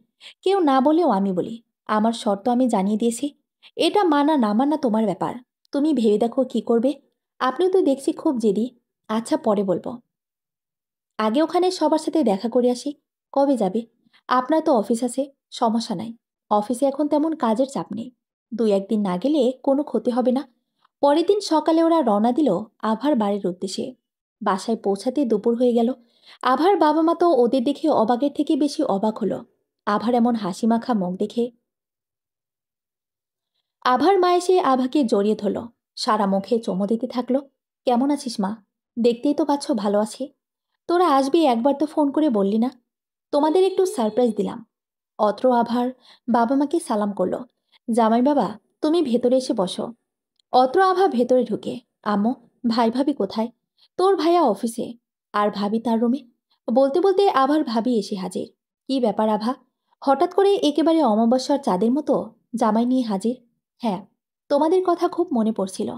কেউ না বলেও আমি বলি। আমার শর্ত আমি জানিয়ে দিয়েছি। এটা মানা না মানা তোমার ব্যাপার। তুমি ভেবে দেখো কি করবে। আপনিও তো দেখছি খুব জেদি। আচ্ছা পরে বলবো। আগে ওখানে সবার সাথে দেখা করে আসি। কবে যাবে? আপনার তো অফিস আছে। সমস্যা নাই। অফিসে এখন তেমন কাজের চাপ নেই। ২-১ দিন না গেলে কোনো ক্ষতি হবে না। পরের দিন সকালে ওরা রওনা দিল আভার বাড়ির উদ্দেশ্যে। বাসায় পৌঁছাতে দুপুর হয়ে গেল। আভার বাবা মা তো ওদের দেখে অবাকের থেকে বেশি অবাক হলো। আভার এমন হাসি মাখা মুখ দেখে। আভার মা এসে আভাকে জড়িয়ে ধরল। সারা মুখে চুমো দিতে থাকলো। কেমন আছিস মা? দেখতেই তো পাচ্ছ ভালো আছি। তোরা আসবি একবার তো ফোন করে বললি না। তোমাদের একটু সারপ্রাইজ দিলাম। অত্র আভার বাবা মাকে সালাম করলো। জামাই বাবা, তুমি ভেতরে এসে বসো। অত্র আভা ভেতরে ঢুকে। আম্মু, ভাই ভাবি কোথায়? তোর ভাইয়া অফিসে। আর ভাবি তার রুমে। বলতে বলতে আভার ভাবি এসে হাজির। কি ব্যাপার আভা? হঠাৎ করে একেবারে অমাবস্যার চাঁদের মতো জামাই নিয়ে হাজির? হ্যাঁ, তোমাদের কথা খুব মনে পড়ছিল।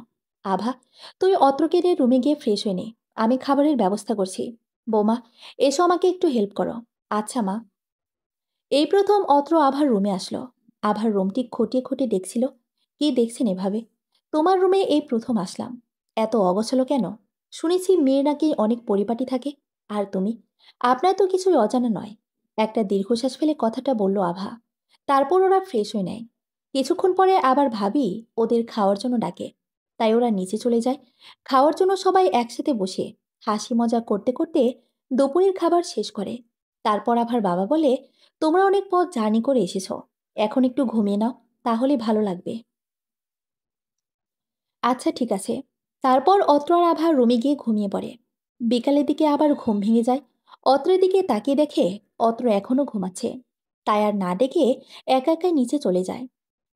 আভা, তুই অত্রকে রুমে গিয়ে ফ্রেশ হয়ে নে। আমি খাবারের ব্যবস্থা করছি। বৌমা, এসো আমাকে একটু হেল্প করো। আচ্ছা মা। এই প্রথম অত্র আভার রুমে আসলো। আভার রুমটি খটিয়ে খটিয়ে দেখছিল। কি দেখছেন এভাবে? তোমার রুমে এই প্রথম আসলাম। এত অগোছালো কেন? শুনেছি মেয়ের নাকি অনেক পরিপাটি থাকে। আর তুমি? আপনার তো কিছুই অজানা নয়। একটা দীর্ঘশ্বাস ফেলে কথাটা বলল আভা। তারপর ওরা ফ্রেশ হয়ে নেয়। কিছুক্ষণ পরে আবার ভাবি ওদের খাওয়ার জন্য ডাকে। তাই ওরা নিচে চলে যায়। খাওয়ার জন্য সবাই একসাথে বসে হাসি মজা করতে করতে দুপুরের খাবার শেষ করে। তারপর আবার বাবা বলে, তোমরা অনেক পথ জার্নি করে এসেছো। এখন একটু ঘুমিয়ে নাও, তাহলে ভালো লাগবে। আচ্ছা ঠিক আছে। তারপর অত্র আর আভা রুমে গিয়ে ঘুমিয়ে পড়ে। বিকালের দিকে আবার ঘুম ভেঙে যায়। অত্রের দিকে তাকিয়ে দেখে অত্র এখনও ঘুমাচ্ছে। তাই আর না ডেকে একা একাই নিচে চলে যায়।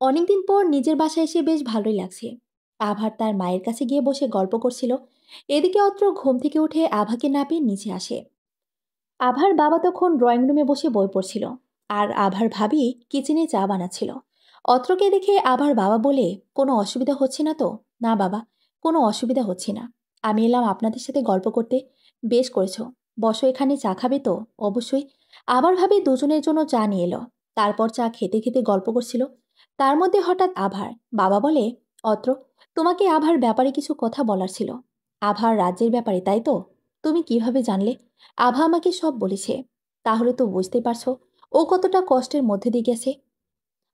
অনেকদিন পর নিজের বাসায় এসে বেশ ভালোই লাগছে। আভার তার মায়ের কাছে গিয়ে বসে গল্প করছিল। এদিকে অত্র ঘুম থেকে উঠে আভাকে না পেয়ে নিচে আসে। আভার বাবা তখন ড্রয়িং রুমে বসে বই পড়ছিল। আর আভার ভাবি কিচেনে চা বানাচ্ছিল। অত্রকে দেখে আভার বাবা বলে, কোনো অসুবিধা হচ্ছে না তো? না বাবা, কোনো অসুবিধা হচ্ছে না। আমি এলাম আপনাদের সাথে গল্প করতে। বেশ করেছো। বসো, এখানে চা খাবে তো? অবশ্যই। আবার ভাবি দুজনের জন্য চা নিয়ে এলো। তারপর চা খেতে খেতে গল্প করছিল। তার মধ্যে হঠাৎ আভার বাবা বলে, অত্র, তোমাকে আভার ব্যাপারে কিছু কথা বলার ছিল। আভার রাজ্যের ব্যাপারে, তাই তো? তুমি কিভাবে জানলে? আভা আমাকে সব বলেছে। তাহলে তো বুঝতেই পারছো ও কতটা কষ্টের মধ্যে দিয়ে গেছে।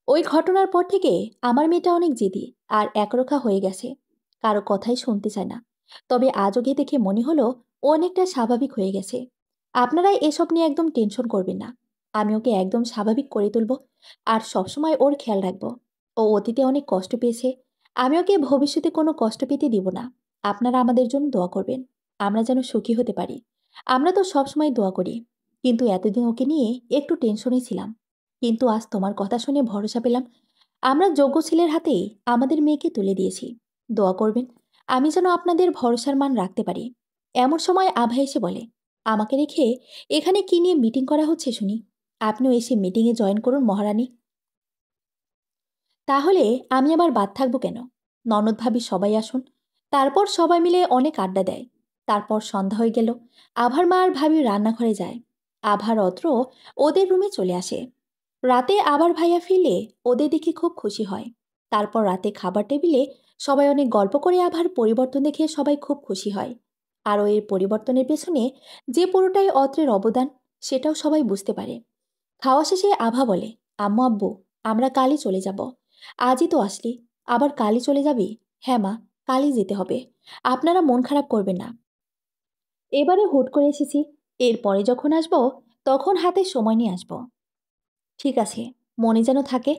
ওই ঘটনার পর থেকে আমার মেয়েটা অনেক জেদি আর একরোখা হয়ে গেছে। কারো কথাই শুনতে চায় না। তবে আজ ওকে দেখে মনে হলো ও অনেকটা স্বাভাবিক হয়ে গেছে। আপনারা এসব নিয়ে একদম টেনশন করবেন না। আমি ওকে একদম স্বাভাবিক করে তুলব। আর সবসময় ওর খেয়াল রাখবো। ও অতীতে অনেক কষ্ট পেয়েছে। আমি ওকে ভবিষ্যতে কোনো কষ্ট পেতে দিব না। আপনারা আমাদের জন্য দোয়া করবেন। আমরা যেন সুখী হতে পারি। আমরা তো সবসময় দোয়া করি। কিন্তু এতদিন ওকে নিয়ে একটু টেনশনে ছিলাম। কিন্তু আজ তোমার কথা শুনে ভরসা পেলাম। আমরা যোগ্য ছেলের হাতেই আমাদের মেয়েকে তুলে দিয়েছি। দোয়া করবেন আমি যেন আপনাদের ভরসার মান রাখতে পারি। এমন সময় আভা এসে বলে, আমাকে রেখে এখানে কি নিয়ে মিটিং করা হচ্ছে শুনি? আপনিও এসে মিটিংয়ে জয়েন করুন মহারানী। তাহলে আমি আবার বাদ থাকবো কেন? ননদ ভাবি সবাই আসুন। তারপর সবাই মিলে অনেক আড্ডা দেয়। তারপর সন্ধ্যা হয়ে গেল। আভার মা আর ভাবি রান্নাঘরে যায়। আভার অত্র ওদের রুমে চলে আসে। রাতে আবার ভাইয়া ফিরলে ওদের দেখে খুব খুশি হয়। তারপর রাতে খাবার টেবিলে সবাই অনেক গল্প করে আভার পরিবর্তন দেখে সবাই খুব খুশি হয়। আর এর পরিবর্তনের পেছনে যে পুরোটাই অত্রের অবদান, সেটাও সবাই বুঝতে পারে। খাওয়া শেষে আভা বলে, আম্মু আব্বু, আমরা কালই চলে যাব। আজই তো আসলি, আবার কালই চলে যাবি? হ্যাঁ মা, কালই যেতে হবে। আপনারা মন খারাপ করবেন না। এবারে হুট করে এসেছি, এরপরে যখন আসবো তখন হাতে সময় নিয়ে আসবো। ঠিক আছে, মনে যেন থাকে।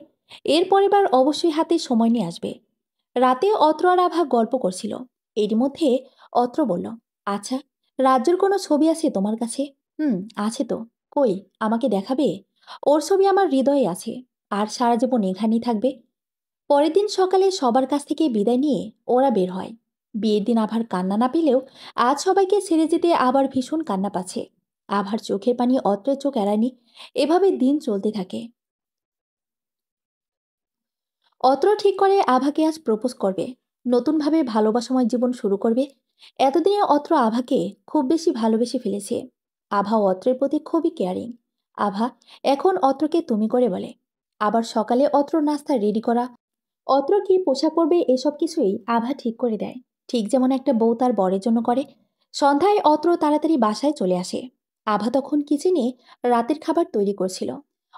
এর পরেবার অবশ্যই হাতে সময় নিয়ে আসবে। রাতে অত্র আর আভা গল্প করছিল। এর মধ্যে অত্র বলল, আচ্ছা, রাজ্যের কোনো ছবি আছে তোমার কাছে? হুম, আছে তো। কই, আমাকে দেখাবে? ওর ছবি আমার হৃদয়ে আছে, আর সারা জীবন এখানেই থাকবে। পরের দিন সকালে সবার কাছ থেকে বিদায় নিয়ে ওরা বের হয়। বিয়ের দিন আভার কান্না না পেলেও আজ সবাইকে ছেড়ে যেতে আবার ভীষণ কান্না পাচ্ছে। আভার চোখের পানি অত্রের চোখ এড়ায়নি। এভাবে দিন চলতে থাকে। অত্র ঠিক করে আভাকে আজ প্রপোজ করবে। নতুনভাবে ভালোবাসাময় জীবন শুরু করবে। এতদিনে অত্র আভাকে খুব বেশি ভালোবেসে ফেলেছে। আভা অত্রের প্রতি খুবই কেয়ারিং। আভা এখন অত্রকে তুমি করে বলে। আবার সকালে অত্র নাস্তা রেডি করা, অত্র কি পোশাক পরবে এসব কিছুই আভা ঠিক করে দেয়। ঠিক যেমন একটা বউ তার বরের জন্য করে। সন্ধ্যায় অত্র তাড়াতাড়ি বাসায় চলে আসে। আভা তখন কিচেনে রাতের খাবার তৈরি করছিল।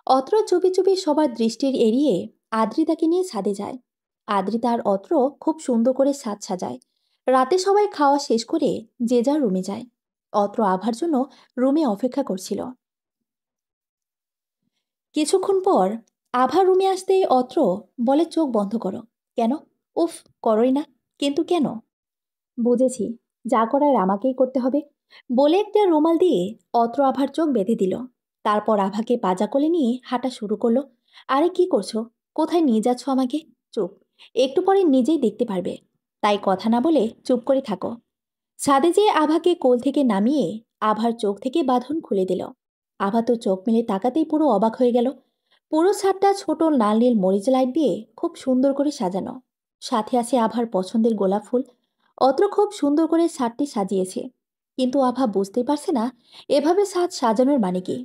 অত্র চুপি চুপি সবার দৃষ্টির এড়িয়ে আদ্রিতাকে নিয়ে ছাদে যায়। আদ্রিতা আর অত্র খুব সুন্দর করে ছাদ সাজায়। রাতে সবাই খাওয়া শেষ করে যে যার রুমে যায়। অত্র আভার জন্য রুমে অপেক্ষা করছিল। কিছুক্ষণ পর আভা রুমে আসতেই অত্র বলে, চোখ বন্ধ করো। কেন? উফ, করোই না। কিন্তু কেন? বুঝেছি, যা করার আমাকেই করতে হবে। বলে একটা রুমাল দিয়ে অত্র আভার চোখ বেঁধে দিল। তারপর আভাকে পাজা কোলে নিয়ে হাঁটা শুরু করলো। আরে কি করছো? কোথায় নিয়ে যাচ্ছ আমাকে? চুপ, একটু পরে নিজেই দেখতে পারবে। তাই কথা না বলে চুপ করে থাকো। ছাদে যেয়ে আভাকে কোল থেকে নামিয়ে আভার চোখ থেকে বাঁধন খুলে দিল। আভা তো চোখ মেলে তাকাতেই পুরো অবাক হয়ে গেল। পুরো ছাদটা ছোট লাল নীল মরিচ লাইট দিয়ে খুব সুন্দর করে সাজানো। সাথে আছে আভার পছন্দের গোলাপ ফুল। অত্র খুব সুন্দর করে ছাদটি সাজিয়েছে। কিন্তু আভা বুঝতেই পারছে না এভাবে ছাদ সাজানোর মানে কি।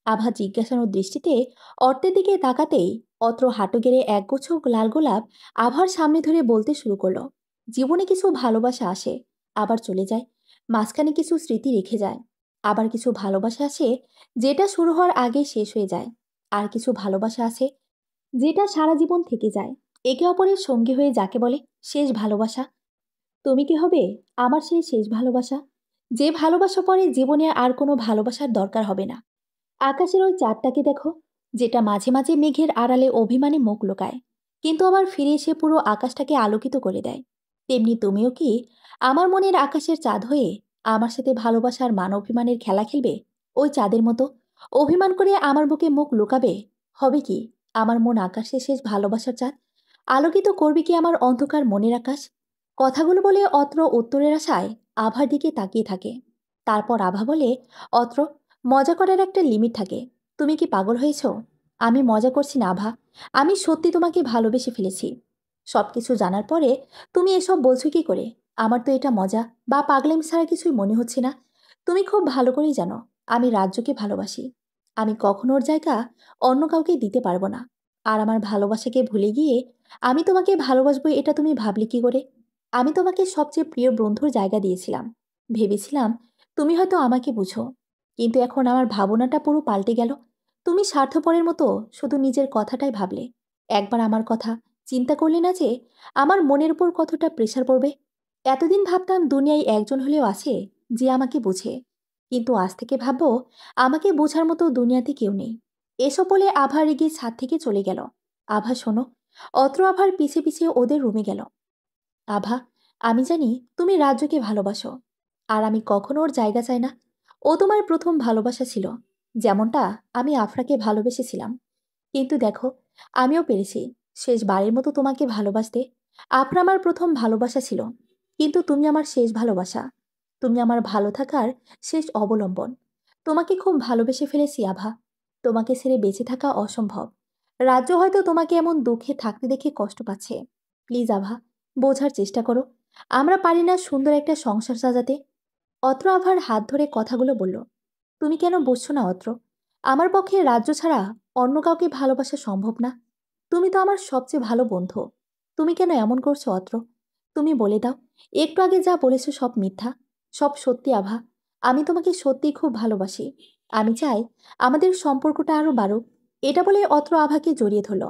আভা জিজ্ঞাসানোর দৃষ্টিতে অর্থের দিকে তাকাতেই অত্র হাঁটু গেড়ে একগুচ্ছ লাল গোলাপ আভার সামনে ধরে বলতে শুরু করলো, জীবনে কিছু ভালোবাসা আসে, আবার চলে যায়। মাঝখানে কিছু স্মৃতি রেখে যায়। আবার কিছু ভালোবাসা আসে যেটা শুরু হওয়ার আগে শেষ হয়ে যায়। আর কিছু ভালোবাসা আছে যেটা সারা জীবন থেকে যায়। একে অপরের সঙ্গী হয়ে যাকে বলে শেষ ভালোবাসা। তুমি কি হবে আমার সেই শেষ ভালোবাসা? যে ভালোবাসা পরে জীবনে আর কোনো ভালোবাসার দরকার হবে না। আকাশের ওই চাঁদটাকে দেখো, যেটা মাঝে মাঝে মেঘের আড়ালে অভিমানে মুখ লুকায়, কিন্তু আবার ফিরে এসে পুরো আকাশটাকে আলোকিত করে দেয়। তেমনি তুমিও কি আমার মনের আকাশের চাঁদ হয়ে আমার সাথে ভালোবাসার মান অভিমানের খেলা খেলবে? ওই চাঁদের মতো অভিমান করে আমার বুকে মুখ লুকাবে? হবে কি আমার মন আকাশের শেষ ভালোবাসার চাঁদ? আলোকিত করবে কি আমার অন্ধকার মনের আকাশ? কথাগুলো বলে অত্র উত্তরের আশায় আভার দিকে তাকিয়ে থাকে। তারপর আভা বলে, অত্র, মজা করার একটা লিমিট থাকে। তুমি কি পাগল হয়েছ? আমি মজা করছি না আভা। আমি সত্যি তোমাকে ভালোবেসে ফেলেছি। সবকিছু জানার পরে তুমি এসব বলছো কি করে? আমার তো এটা মজা বা পাগলামি ছাড়া কিছুই মনে হচ্ছে না। তুমি খুব ভালো করেই জানো আমি রাজ্যকে ভালোবাসি। আমি কখনো ওর জায়গা অন্য কাউকে দিতে পারবো না। আর আমার ভালোবাসাকে ভুলে গিয়ে আমি তোমাকে ভালোবাসবো এটা তুমি ভাবলে কি করে? আমি তোমাকে সবচেয়ে প্রিয় বন্ধুর জায়গা দিয়েছিলাম। ভেবেছিলাম তুমি হয়তো আমাকে বুঝো। কিন্তু এখন আমার ভাবনাটা পুরো পাল্টে গেল। তুমি স্বার্থপরের মতো শুধু নিজের কথাটাই ভাবলে। একবার আমার কথা চিন্তা করলে না যে আমার মনের উপর কতটা প্রেশার পড়বে। এতদিন ভাবতাম দুনিয়ায় একজন হলেও আছে যে আমাকে বুঝে। কিন্তু আজ থেকে ভাববো আমাকে বোঝার মতো দুনিয়াতে কেউ নেই। এসব বলে আভা রেগে ছাদ থেকে চলে গেল। আভা শোনো। অত্র আভার পিছে পিছে ওদের রুমে গেল। আভা, আমি জানি তুমি রাজ্যকে ভালোবাসো। আর আমি কখনো ওর জায়গা চাই না। ও তোমার প্রথম ভালোবাসা ছিল, যেমনটা আমি আফরাকে ভালোবেসেছিলাম। কিন্তু দেখো, আমিও পেরেছি শেষবারের মতো তোমাকে ভালোবাসতে। আফরা আমার প্রথম ভালোবাসা ছিল, কিন্তু তুমি আমার শেষ ভালোবাসা। তুমি আমার ভালো থাকার শেষ অবলম্বন। তোমাকে খুব ভালোবেসে ফেলেছি আভা। তোমাকে ছেড়ে বেঁচে থাকা অসম্ভব। রাজ্য হয়তো তোমাকে এমন দুঃখে থাকতে দেখে কষ্ট পাচ্ছে। প্লিজ আভা, বোঝার চেষ্টা করো। আমরা পারি না সুন্দর একটা সংসার সাজাতে? অত্র আভার হাত ধরে কথাগুলো বলল। তুমি কেন বুঝছো না অত্র? আমার পক্ষে রাজ্য ছাড়া অন্য কাউকে ভালোবাসা সম্ভব না। তুমি তো আমার সবচেয়ে ভালো বন্ধু। তুমি কেন এমন করছো অত্র? তুমি বলে দাও, একটু আগে যা বলেছো সব মিথ্যা, সব সত্যি আভা। আমি তোমাকে সত্যিই খুব ভালোবাসি। আমি চাই আমাদের সম্পর্কটা আরো বাড়ুক। এটা বলে অত্র আভাকে জড়িয়ে ধরল।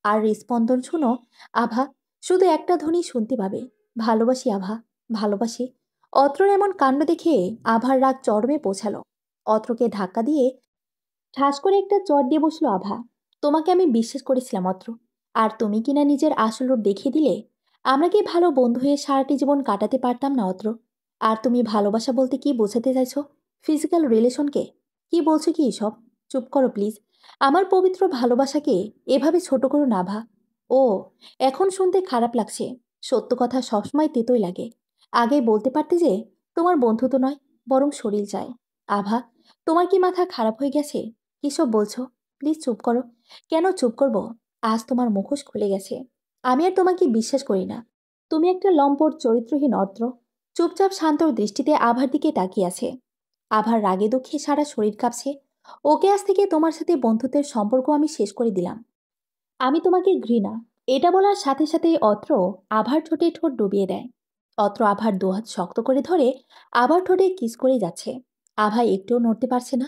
আর হৃস্পন্দন শুনো আভা, শুধু একটা ধ্বনি শুনতে পাবে। ভালোবাসি আভা, ভালোবাসি। অত্রর এমন কাণ্ড দেখে আভার রাগ চরমে পৌঁছালো। অত্রকে ধাক্কা দিয়ে ঠাস করে একটা চট দিয়ে বসলো আভা। তোমাকে আমি বিশ্বাস করেছিলাম অত্র, আর তুমি কিনা নিজের আসল রূপ দেখিয়ে দিলে। আমরা কি ভালো বন্ধু হয়ে সারাটি জীবন কাটাতে পারতাম না অত্র? আর তুমি ভালোবাসা বলতে কি বোঝাতে চাইছো? ফিজিক্যাল রিলেশনকে? কি বলছো কি এসব? চুপ করো প্লিজ। আমার পবিত্র ভালোবাসাকে এভাবে ছোট করো না আভা। ও, এখন শুনতে খারাপ লাগছে। সত্য কথা সবসময় তেতোই লাগে। আগেই বলতে পারতে যে তোমার বন্ধু তো নয়, বরং শরীর চায়। আভা, তোমার কি মাথা খারাপ হয়ে গেছে? কিসব বলছো? প্লিজ চুপ করো। কেন চুপ করব? আজ তোমার মুখোশ খুলে গেছে। আমি আর তোমাকে বিশ্বাস করি না। তুমি একটা লম্পট চরিত্রহীন অর্থ। চুপচাপ শান্ত দৃষ্টিতে আভার দিকে তাকিয়ে আছে। আভার রাগে দুঃখে সারা শরীর কাঁপছে। ওকে আজ থেকে তোমার সাথে বন্ধুত্বের সম্পর্ক আমি শেষ করে দিলাম। আমি তোমাকে ঘৃণা। এটা বলার সাথে সাথেই অত্র আভার ঠোঁটে ঠোঁট ডুবিয়ে দেয়। অত্র আভার দুহাত শক্ত করে ধরে আবার ঠোঁটে কিস করে যাচ্ছে। আভা একটুও নড়তে পারছে না।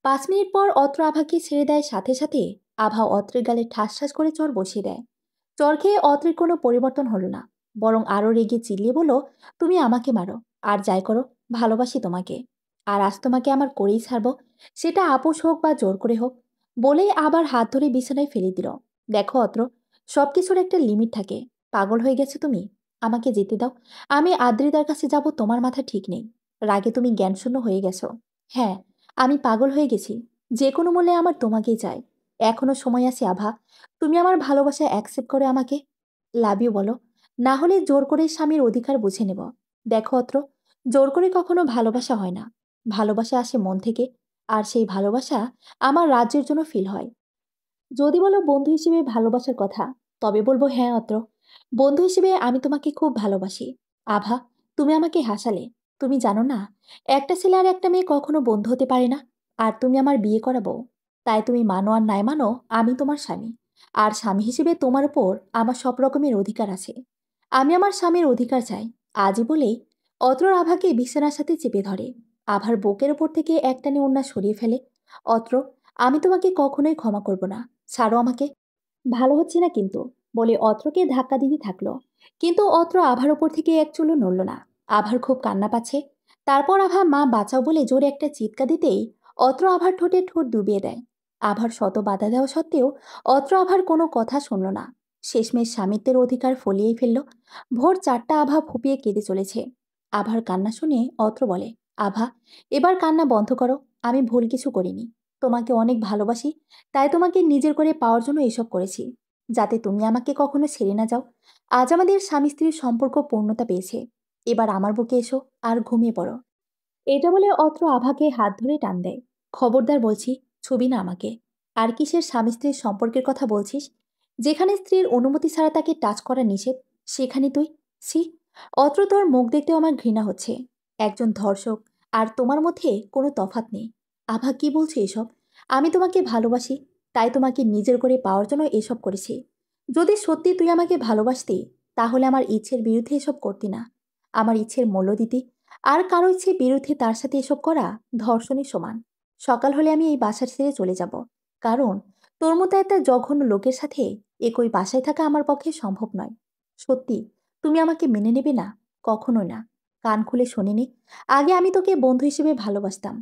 5 মিনিট পর অত্র আভাকে ছেড়ে দেয় সাথে সাথে। আভা অত্রের গালে ঠাস ঠাস করে চর বসিয়ে দেয়। চর খেয়ে অত্রের কোনো পরিবর্তন হলো না, বরং আরও রেগে চিল্লিয়ে বলল, তুমি আমাকে মারো আর যাই করো, ভালোবাসি তোমাকে। আর আজ তোমাকে আমার করেই ছাড়ব, সেটা আপোষ হোক বা জোর করে হোক। বলেই আবার হাত ধরে বিছানায় ফেলে দিল। দেখো অত্র, সব কিছুর একটা লিমিট থাকে। পাগল হয়ে গেছো তুমি। আমাকে যেতে দাও। আমি আদ্রিতার কাছে যাব, তোমার মাথা ঠিক নেই। রাগে তুমি জ্ঞানশূন্য হয়ে গেছো। হ্যাঁ, আমি পাগল হয়ে গেছি। যে কোনো মূল্যে আমার তোমাকেই চাই। এখনো সময় আছে আভা। তুমি আমার ভালোবাসা অ্যাকসেপ্ট করে আমাকে লাভ ইউ বলো। না হলে জোর করে স্বামীর অধিকার বুঝে নেব। দেখো অত্র, জোর করে কখনো ভালোবাসা হয় না। ভালোবাসা আসে মন থেকে। আর সেই ভালোবাসা আমার রাজ্যের জন্য ফিল হয়। যদি বলো বন্ধু হিসেবে ভালোবাসার কথা, তবে বলবো হ্যাঁ অত্র। বন্ধু হিসেবে আমি তোমাকে খুব ভালোবাসি। আভা, তুমি আমাকে হাসালে। তুমি জানো না, একটা ছেলে আর একটা মেয়ে কখনো বন্ধু হতে পারে না। আর তুমি আমার বিয়ে করাবো। তাই তুমি মানো আর নাই মানো, আমি তোমার স্বামী। আর স্বামী হিসেবে তোমার উপর আমার সব রকমের অধিকার আছে। আমি আমার স্বামীর অধিকার চাই। আজই বলেই অত্র আভাকে বিছানার সাথে চেপে ধরে। আভার বুকের ওপর থেকে একটানে ওড়না সরিয়ে ফেলে। অত্র, আমি তোমাকে কখনোই ক্ষমা করব না। ছাড়ো আমাকে। ভালো হচ্ছে না কিন্তু, বলে অত্রকে ধাক্কা দিতে থাকলো। কিন্তু অত্র আভার ওপর থেকে এক চুলও নড়ল না। আভার খুব কান্না পাচ্ছে। তারপর আভা মা বাঁচাও বলে জোরে একটা চিৎকার দিতেই অত্র আভার ঠোঁটে ঠোঁট ডুবিয়ে দেয়। আভার শত বাধা দেওয়া সত্ত্বেও অত্র আভার কোনো কথা শুনল না। শেষমেশ স্বামিত্বের অধিকার ফলিয়েই ফেলল। ভোর 4টা আভা ফুপিয়ে কেঁদে চলেছে। আভার কান্না শুনে অত্র বলে, আভা, এবার কান্না বন্ধ করো। আমি ভুল কিছু করিনি। তোমাকে অনেক ভালোবাসি। তাই তোমাকে নিজের করে পাওয়ার জন্য এসব করেছি, যাতে তুমি আমাকে কখনো ছেড়ে না যাও। আজ আমাদের স্বামী স্ত্রীর সম্পর্ক পূর্ণতা পেয়েছে। এবার আমার বুকে এসো আর ঘুমিয়ে পড়ো। এটা বলে অত্র আভাকে হাত ধরে টান দেয়। খবরদার বলছি, ছবি না আমাকে। আর কিসের স্বামী স্ত্রীর সম্পর্কের কথা বলছিস? যেখানে স্ত্রীর অনুমতি ছাড়া তাকে টাচ করা নিষেধ, সেখানে তুই? ছি! অত্র, তোর মুখ দেখতেও আমার ঘৃণা হচ্ছে। একজন ধর্ষক আর তোমার মধ্যে কোনো তফাৎ নেই। আভা, কি বলছো এসব? আমি তোমাকে ভালোবাসি, তাই তোমাকে নিজের করে পাওয়ার জন্য এসব করেছি। যদি সত্যি তুই আমাকে ভালোবাসতি, তাহলে আমার ইচ্ছের বিরুদ্ধে এসব করতি না। আমার ইচ্ছের মূল্য দিতি। আর কারো ইচ্ছে বিরুদ্ধে তার সাথে এসব করা ধর্ষণের সমান। সকাল হলে আমি এই বাসা ছেড়ে চলে যাব। কারণ তোর মতো একটা জঘন্য লোকের সাথে একই বাসায় থাকা আমার পক্ষে সম্ভব নয়। সত্যি, তুমি আমাকে মেনে নেবে না? কখনোই না। কান খুলে শোনেনি। আগে আমি তোকে বন্ধু হিসেবে ভালোবাসতাম,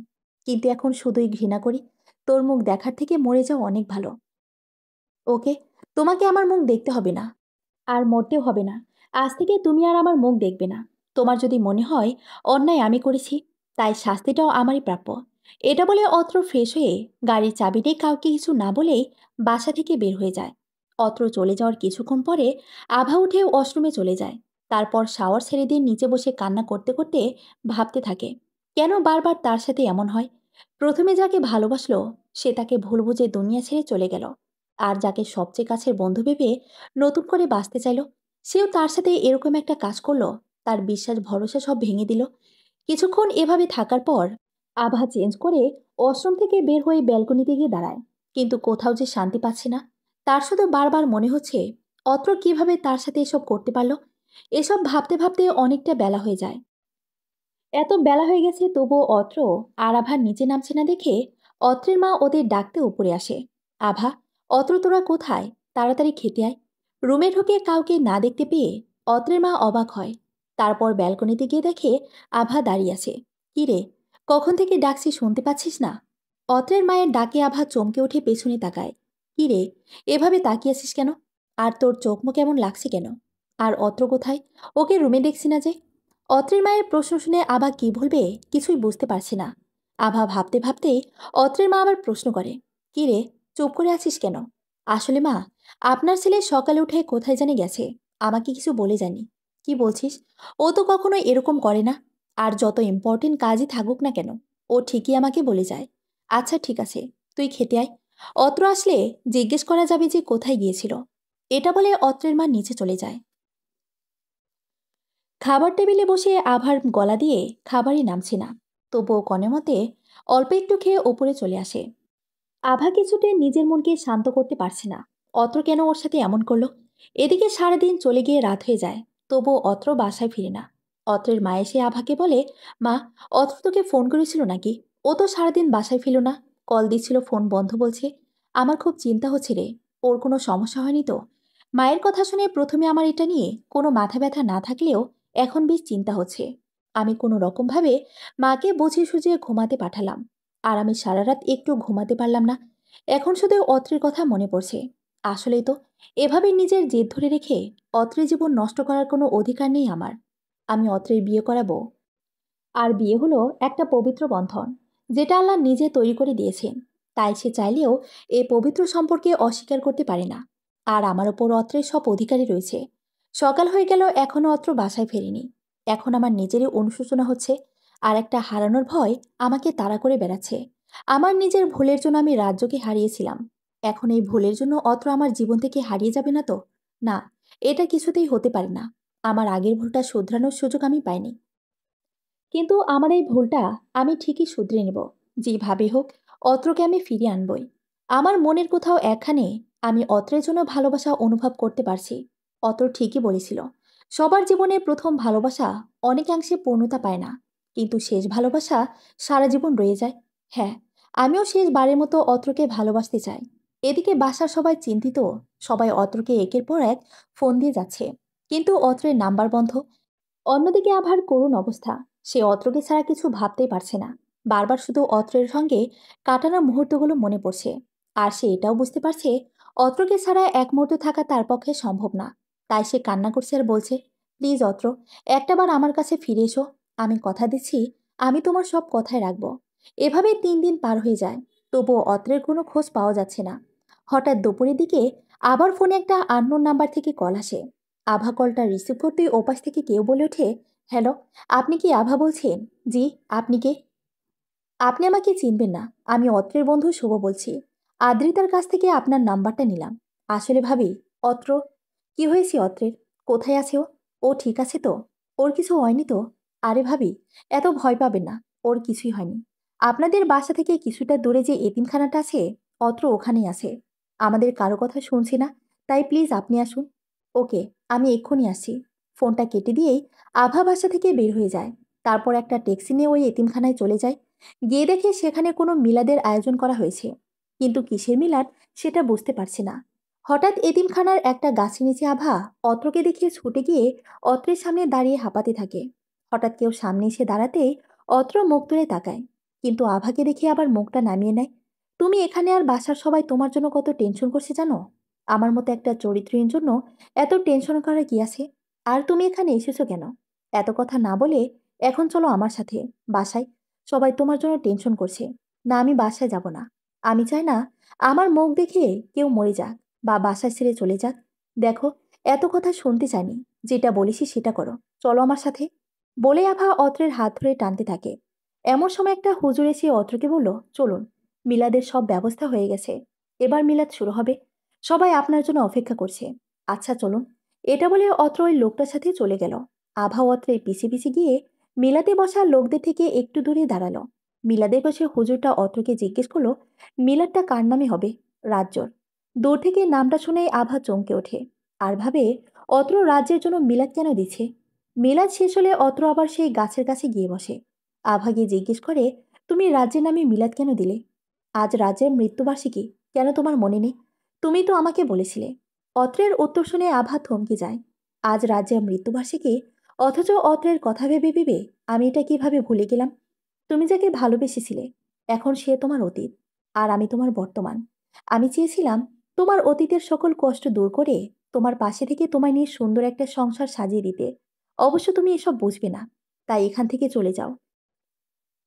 কিন্তু এখন শুধুই ঘৃণা করি। তোর মুখ দেখার থেকে মরে যাওয়া অনেক ভালো। ওকে, তোমাকে আমার মুখ দেখতে হবে না। আর মরতেও হবে না। আজ থেকে তুমি আর আমার মুখ দেখবে না। তোমার যদি মনে হয় অন্যায় আমি করেছি, তাই শাস্তিটাও আমারই প্রাপ্য। এটা বলে অত্র ফ্রেশ হয়ে গাড়ির চাবি নিয়ে কাউকে কিছু না বলেই বাসা থেকে বের হয়ে যায়। অত্র চলে যাওয়ার কিছুক্ষণ পরে আভা উঠে ওয়াশরুমে চলে যায়। তারপর শাওয়ার ছেড়ে দিয়ে নিচে বসে কান্না করতে করতে ভাবতে থাকে, কেন বারবার তার সাথে এমন হয়। প্রথমে যাকে ভালোবাসলো, সে তাকে ভুল বুঝে দুনিয়া ছেড়ে চলে গেল। আর যাকে সবচেয়ে কাছের বন্ধু ভেবে নতুন করে বাঁচতে চাইল, সেও তার সাথে এরকম একটা কাজ করলো। তার বিশ্বাস ভরসা সব ভেঙে দিল। কিছুক্ষণ এভাবে থাকার পর আভা চেঞ্জ করে ওয়াশরুম থেকে বের হয়ে ব্যালকনিতে গিয়ে দাঁড়ায়। কিন্তু কোথাও যে শান্তি পাচ্ছে না। তার শুধু বারবার মনে হচ্ছে, অত্র কিভাবে তার সাথে এসব করতে পারলো। এসব ভাবতে ভাবতে অনেকটা বেলা হয়ে যায়। এত বেলা হয়ে গেছে তবুও অত্র আর আভা নিচে নামছে না দেখে অত্রের মা ওদের ডাকতে উপরে আসে। আভা, অত্র, তোরা কোথায়? তাড়াতাড়ি খেতে আয়। রুমে ঢুকে কাউকে না দেখতে পেয়ে অত্রের মা অবাক হয়। তারপর ব্যালকনিতে গিয়ে দেখে আভা দাঁড়িয়ে আছে। কি রে, কখন থেকে ডাকছি শুনতে পাচ্ছিস না? অত্রের মায়ের ডাকে আভা চমকে উঠে পেছনে তাকায়। কি রে, এভাবে তাকিয়ে আছিস কেন? আর তোর চোখ মুখ কেমন লাগছে কেন? আর অত্র কোথায়? ওকে রুমে দেখছি না যে। অত্রের মায়ের প্রশ্ন শুনে আভা কি বলবে কিছুই বুঝতে পারছে না। আভা ভাবতে ভাবতেই অত্রের মা আবার প্রশ্ন করে, কি রে, চুপ করে আছিস কেন? আসলে মা, আপনার ছেলে সকালে উঠে কোথায় জানি গেছে, আমাকে কিছু বলে যায়নি। কি বলছিস? ও তো কখনো এরকম করে না। আর যত ইম্পর্টেন্ট কাজই থাকুক না কেন, ও ঠিকই আমাকে বলে যায়। আচ্ছা ঠিক আছে, তুই খেতে আয়। অত্র আসলে জিজ্ঞেস করা যাবে যে কোথায় গিয়েছিল। এটা বলে অত্রের মা নিচে চলে যায়। খাবার টেবিলে বসে আভার গলা দিয়ে খাবারই নামছে না, তবুও মতে অল্প একটু খেয়ে ওপরে চলে আসে। আভা কিছুতে নিজের মনকে শান্ত করতে পারছে না। অত্র কেন ওর সাথে এমন করলো? এদিকে সারাদিন চলে গিয়ে রাত হয়ে যায়, তবুও অত্র বাসায় ফিরে না। অত্রের মা এসে আভাকে বলে, মা, অত্র তোকে ফোন করেছিল নাকি? ও তো সারাদিন বাসায় ফিরল না, কল দিচ্ছিল ফোন বন্ধ বলছে। আমার খুব চিন্তা হচ্ছে রে, ওর কোনো সমস্যা হয়নি তো? মায়ের কথা শুনে প্রথমে আমার এটা নিয়ে কোনো মাথা ব্যথা না থাকলেও এখন বেশ চিন্তা হচ্ছে। আমি কোনো রকমভাবে মাকে বুঝিয়ে সুঝিয়ে ঘুমাতে পাঠালাম, আর আমি সারা রাত একটু ঘুমাতে পারলাম না। এখন শুধু অত্রের কথা মনে পড়ছে। আসলেই তো, এভাবে নিজের জেদ ধরে রেখে অত্রের জীবন নষ্ট করার কোনো অধিকার নেই আমার। আমি অত্রের বিয়ে করাবো। আর বিয়ে হলো একটা পবিত্র বন্ধন, যেটা আল্লাহ নিজে তৈরি করে দিয়েছেন। তাই সে চাইলেও এই পবিত্র সম্পর্কে অস্বীকার করতে পারে না। আর আমার ওপর অত্রের সব অধিকারই রয়েছে। সকাল হয়ে গেল, এখনও অত্র বাসায় ফেরেনি। এখন আমার নিজেরই অনুশোচনা হচ্ছে, আর একটা হারানোর ভয় আমাকে তাড়া করে বেড়াচ্ছে। আমার নিজের ভুলের জন্য আমি রাজ্যকে হারিয়েছিলাম। এখন এই ভুলের জন্য অত্র আমার জীবন থেকে হারিয়ে যাবে না তো? না, এটা কিছুতেই হতে পারে না। আমার আগের ভুলটা শুধরানোর সুযোগ আমি পাইনি, কিন্তু আমার এই ভুলটা আমি ঠিকই শুধরে নেব। যেভাবে হোক অত্রকে আমি ফিরিয়ে আনবই। আমার মনের কোথাও একখানে আমি অত্রের জন্য ভালোবাসা অনুভব করতে পারছি। অত্র ঠিকই বলেছিল, সবার জীবনে প্রথম ভালোবাসা অনেকাংশে পূর্ণতা পায় না, কিন্তু শেষ ভালোবাসা সারা জীবন রয়ে যায়। হ্যাঁ, আমিও শেষবারের মতো অত্রকে ভালোবাসতে চাই। এদিকে বাসার সবাই চিন্তিত। সবাই অত্রকে একের পর এক ফোন দিয়ে যাচ্ছে, কিন্তু অত্রের নাম্বার বন্ধ। অন্যদিকে আভার করুণ অবস্থা। সে অত্রকে ছাড়া কিছু ভাবতেই পারছে না। বারবার শুধু অত্রের সঙ্গে কাটানো মুহূর্তগুলো মনে পড়ছে। আর সে এটাও বুঝতে পারছে অত্রকে ছাড়া এক মুহূর্ত থাকা তার পক্ষে সম্ভব না। তাই সে কান্না করছে আর বলছে, প্লিজ অত্র, একটাবার আমার কাছে ফিরে এসো। আমি কথা দিচ্ছি, আমি তোমার সব কথাই রাখবো। এভাবে 3 দিন পার হয়ে যায়, তবুও অত্রের কোনো খোঁজ পাওয়া যাচ্ছে না। হঠাৎ দুপুরের দিকে আবার ফোনে একটা আননোন নাম্বার থেকে কল আসে। আভা কলটা রিসিভ করতেই ওপাশ থেকে কেউ বলে ওঠে, হ্যালো, আপনি কি আভা বলছেন? জি, আপনি কে? আপনি আমাকে চিনবেন না, আমি অত্রের বন্ধু শুভ বলছি। আদ্রিতার কাছ থেকে আপনার নাম্বারটা নিলাম। আসলে ভাবি, অত্র, কি হয়েছে অত্রের? কোথায় আছে ও? ও ঠিক আছে তো? ওর কিছু হয়নি তো? আরে ভাবি, এত ভয় পাবেন না, ওর কিছুই হয়নি। আপনাদের বাসা থেকে কিছুটা দূরে যে এতিমখানাটা আছে, অত্র ওখানেই আছে। আমাদের কারো কথা শুনছি না, তাই প্লিজ আপনি আসুন। ওকে, আমি এক্ষুনি আসছি। ফোনটা কেটে দিয়েই আভা বাসা থেকে বের হয়ে যায়। তারপর একটা ট্যাক্সি নিয়ে ওই এতিমখানায় চলে যায়। গিয়ে দেখে সেখানে কোনো মিলাদের আয়োজন করা হয়েছে, কিন্তু কিসের মিলাদ সেটা বুঝতে পারছে না। হঠাৎ এতিমখানার একটা গাছের নিচে আভা অত্রকে দেখে ছুটে গিয়ে অত্রের সামনে দাঁড়িয়ে হাঁপাতে থাকে। হঠাৎ কেউ সামনে এসে দাঁড়াতেই অত্র মুখ তুলে তাকায়, কিন্তু আভাকে দেখে আবার মুখটা নামিয়ে নেয়। তুমি এখানে, আর বাসার সবাই তোমার জন্য কত টেনশন করছে জানো? আমার মতো একটা চরিত্রহীন জন্য এত টেনশন করার কি আছে? আর তুমি এখানে এসেছো কেন? এত কথা না বলে এখন চলো আমার সাথে বাসায়। সবাই তোমার জন্য টেনশন করছে। না, আমি বাসায় যাব না। আমি চাই না আমার মুখ দেখে কেউ মরে যাক বা বাসায় ছেড়ে চলে যাক। দেখো, এত কথা শুনতে চাইনি। যেটা বলেছি সেটা করো। চলো আমার সাথে। বলে আভা অত্রের হাত ধরে টানতে থাকে। এমন সময় একটা হুজুর এসে অত্রকে বলল, চলুন, মিলাদের সব ব্যবস্থা হয়ে গেছে। এবার মিলাদ শুরু হবে। সবাই আপনার জন্য অপেক্ষা করছে। আচ্ছা চলুন। এটা বলে অত্র ওই লোকটার সাথে চলে গেল। আভা অত্রের পিছে পিছে গিয়ে মিলাতে বসা লোকদের থেকে একটু দূরে দাঁড়ালো। মিলাদের বসে হুজুরটা অত্রকে জিজ্ঞেস করলো, মিলাদটা কার নামে হবে? রাজ্যর। দূর থেকে নামটা শুনেই আভা চমকে ওঠে, আর ভাবে অত্র রাজ্যের জন্য মিলাদ কেন দিচ্ছে। মিলাদ শেষ হলে অত্র আবার সেই গাছের কাছে গিয়ে বসে। আভা গিয়ে জিজ্ঞেস করে, তুমি রাজ্যের নামে মিলাদ কেন দিলে? আজ রাজ্যের মৃত্যুবার্ষিকী, কেন তোমার মনে নেই? তুমি তো আমাকে বলেছিলে। অত্রের উত্তর শুনে আভা থমকে যায়। আজ রাজ্যের মৃত্যুবার্ষিকী, অথচ অত্রের কথা ভেবে ভেবে আমি এটা কিভাবে ভুলে গেলাম। তুমি যাকে ভালোবেসেছিলে এখন সে তোমার অতীত, আর আমি তোমার বর্তমান। আমি চেয়েছিলাম তোমার অতীতের সকল কষ্ট দূর করে তোমার পাশে থেকে তোমায় নিয়ে সুন্দর একটা সংসার সাজিয়ে দিতে। অবশ্য তুমি এসব বুঝবে না, তাই এখান থেকে চলে যাও।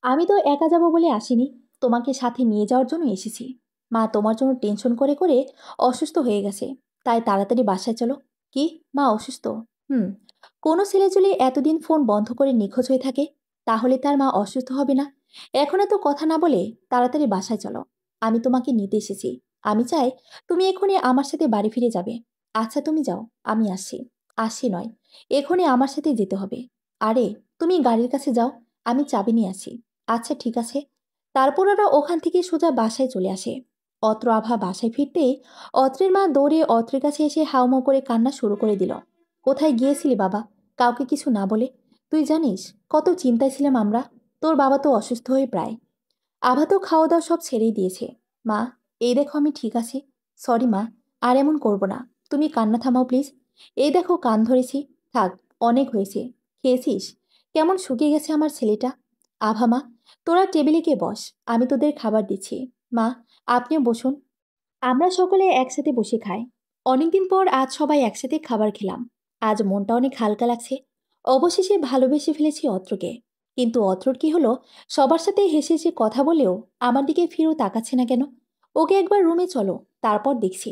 আমি তো একা যাব বলে আসিনি, তোমাকে সাথে নিয়ে যাওয়ার জন্য এসেছি। মা তোমার জন্য টেনশন করে করে অসুস্থ হয়ে গেছে, তাই তাড়াতাড়ি বাসায় চলো। কি, মা অসুস্থ? হুম। কোনো ছেলে যদি এতদিন ফোন বন্ধ করে নিখোঁজ হয়ে থাকে, তাহলে তার মা অসুস্থ হবে না? এখন এত কথা না বলে তাড়াতাড়ি বাসায় চলো। আমি তোমাকে নিতে এসেছি। আমি চাই তুমি এখনই আমার সাথে বাড়ি ফিরে যাবে। আচ্ছা তুমি যাও, আমি আসছি। আসছি নয়, এখনই আমার সাথে যেতে হবে। আরে, তুমি গাড়ির কাছে যাও, আমি চাবি নিয়ে আসি। আচ্ছা ঠিক আছে। তারপর ওরা ওখান থেকে সোজা বাসায় চলে আসে। অত্র আভা বাসায় ফিরতেই অত্রের মা দৌড়ে অত্রের কাছে এসে হাউমাউ করে কান্না শুরু করে দিল। কোথায় গিয়েছিলি বাবা, কাউকে কিছু না বলে? তুই জানিস কত চিন্তায় ছিলাম আমরা। তোর বাবা তো অসুস্থ হয়ে প্রায়। আভা তো খাওয়া দাওয়া সব ছেড়েই দিয়েছে। মা, এই দেখো আমি ঠিক আছি। সরি মা, আর এমন করব না। তুমি কান্না থামাও প্লিজ। এই দেখো কান ধরেছি। থাক, অনেক হয়েছে। খেয়েছিস? কেমন শুকিয়ে গেছে আমার ছেলেটা। আভা মা, তোরা টেবিলে গিয়ে বস, আমি তোদের খাবার দিচ্ছি। মা, আপনিও বসুন। আমরা সকলে একসাথে বসে খাই। অনেকদিন পর আজ সবাই একসাথে খাবার খেলাম। আজ মনটা অনেক হালকা লাগছে। অবশেষে ভালোবেসে ফেলেছি অত্রকে। কিন্তু অত্রর কি হলো? সবার সাথে হেসে হেসে কথা বলেও আমার দিকে ফিরেও তাকাচ্ছে না কেন? ওকে একবার রুমে চলো, তারপর দেখছি।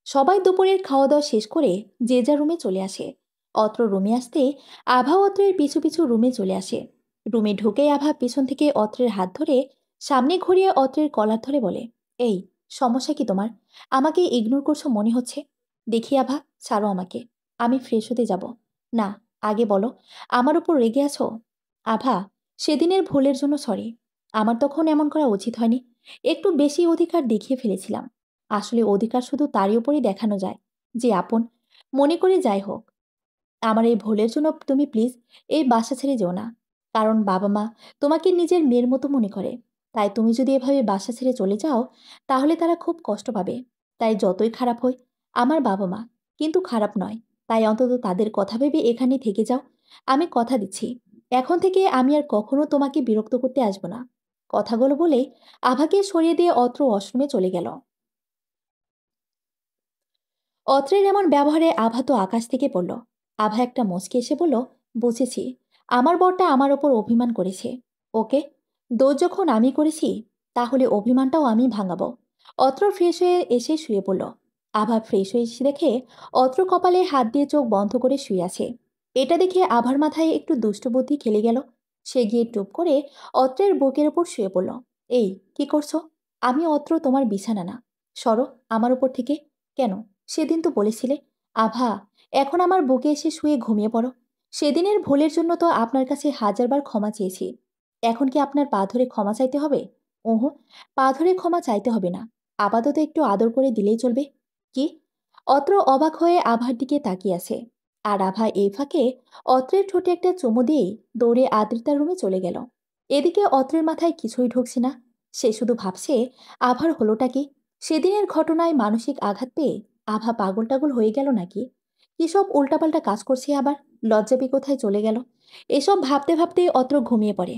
সবাই দুপুরের খাওয়া দাওয়া শেষ করে যে যার রুমে চলে আসে। অত্র রুমে আসতে আভা অত্রের পিছু পিছু রুমে চলে আসে। রুমে ঢুকেই আভা পিছন থেকে অত্রের হাত ধরে সামনে ঘুরিয়ে অত্রের কলার ধরে বলে, এই, সমস্যা কি তোমার? আমাকে ইগনোর করছো মনে হচ্ছে। দেখি আভা, ছাড়ো আমাকে। আমি ফ্রেশ হতে যাব। না, আগে বলো, আমার উপর রেগে আছো? আভা, সেদিনের ভুলের জন্য সরি। আমার তখন এমন করা উচিত হয়নি। একটু বেশি অধিকার দেখিয়ে ফেলেছিলাম। আসলে অধিকার শুধু তারই উপরই দেখানো যায় যে আপন। মনে করে যাই হোক, আমার এই ভুলের জন্য তুমি প্লিজ এই বাসা ছেড়ে যেও না। কারণ বাবা মা তোমাকে নিজের মেয়ের মতো মনে করে। তাই তুমি যদি এভাবে বাসা ছেড়ে চলে যাও, তাহলে তারা খুব কষ্ট পাবে। তাই যতই খারাপ হয়, আমার বাবা মা কিন্তু খারাপ নয়। তাই অন্তত তাদের কথা ভেবে এখানে থেকে যাও। আমি কথা দিচ্ছি, এখন থেকে আমি আর কখনো তোমাকে বিরক্ত করতে আসবো না। কথাগুলো বলে আভাকে সরিয়ে দিয়ে অত্র ওয়াশরুমে চলে গেল। অত্রের এমন ব্যবহারে আভা তো আকাশ থেকে পড়ল। আভা একটা মুচকি এসে বলল, বুঝেছি, আমার বরটা আমার ওপর অভিমান করেছে। ওকে, দোষ যখন আমি করেছি, তাহলে অভিমানটাও আমি ভাঙাবো। অত্র ফ্রেশ হয়ে এসে শুয়ে পড়ল। আভা ফ্রেশ হয়ে এসে দেখে অত্র কপালে হাত দিয়ে চোখ বন্ধ করে শুয়ে আছে। এটা দেখে আভার মাথায় একটু দুষ্ট বুদ্ধি খেলে গেল। সে গিয়ে টুপ করে অত্রের বুকের ওপর শুয়ে পড়ল। এই, কি করছো? আমি অত্র তোমার বিছানা না। সরো আমার উপর থেকে। কেন? সেদিন তো বলেছিলে। আভা, এখন আমার বুকে এসে শুয়ে ঘুমিয়ে পড়ো। সেদিনের ভুলের জন্য তো আপনার কাছে হাজারবার ক্ষমা চেয়েছি। এখন কি আপনার পা ধরে ক্ষমা চাইতে হবে? ওহো, পা ধরে ক্ষমা চাইতে হবে না। আপাতত একটু আদর করে দিলেই চলবে। কি? অত্র অবাক হয়ে আভার দিকে তাকিয়ে আছে। আর আভা এই ফাঁকে অত্রের ঠোঁটে একটা চুমু দিয়েই দৌড়ে আদ্রিতার রুমে চলে গেল। এদিকে অত্রের মাথায় কিছুই ঢুকছে না। সে শুধু ভাবছে, আভার হলোটা কি? সেদিনের ঘটনায় মানসিক আঘাত পেয়ে আভা পাগল টাগল হয়ে গেল নাকি? কি সব উল্টাপাল্টা কাজ করছে আবার? লজ্জাবি কোথায় চলে গেল? এসব ভাবতে ভাবতে অত্র ঘুমিয়ে পড়ে।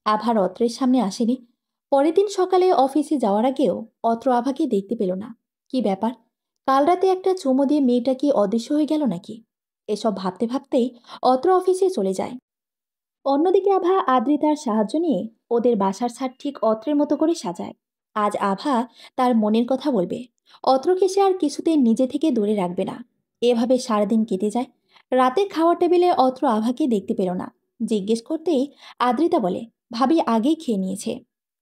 আভার অত্রের সামনে আসেনি। পরের দিন সকালে অফিসে যাওয়ার আগেও অত্র আভাকে দেখতে পেল না। কি ব্যাপার? কাল রাতে একটা চুমো দিয়ে মেয়েটা কি অদৃশ্য হয়ে গেল নাকি? এসব ভাবতে ভাবতেই অত্র অফিসে চলে যায়। অন্যদিকে আভা আদ্রিতার সাহায্য নিয়ে ওদের বাসার ছাদ ঠিক অত্রের মতো করে সাজায়। আজ আভা তার মনের কথা বলবে। অত্রকে সে আর কিছুতেই নিজে থেকে দূরে রাখবে না। এভাবে সারাদিন কেটে যায়। রাতের খাওয়ার টেবিলে অত্র আভাকে দেখতে পেল না। জিজ্ঞেস করতেই আদ্রিতা বলে, ভাবি আগেই খেয়ে নিয়েছে।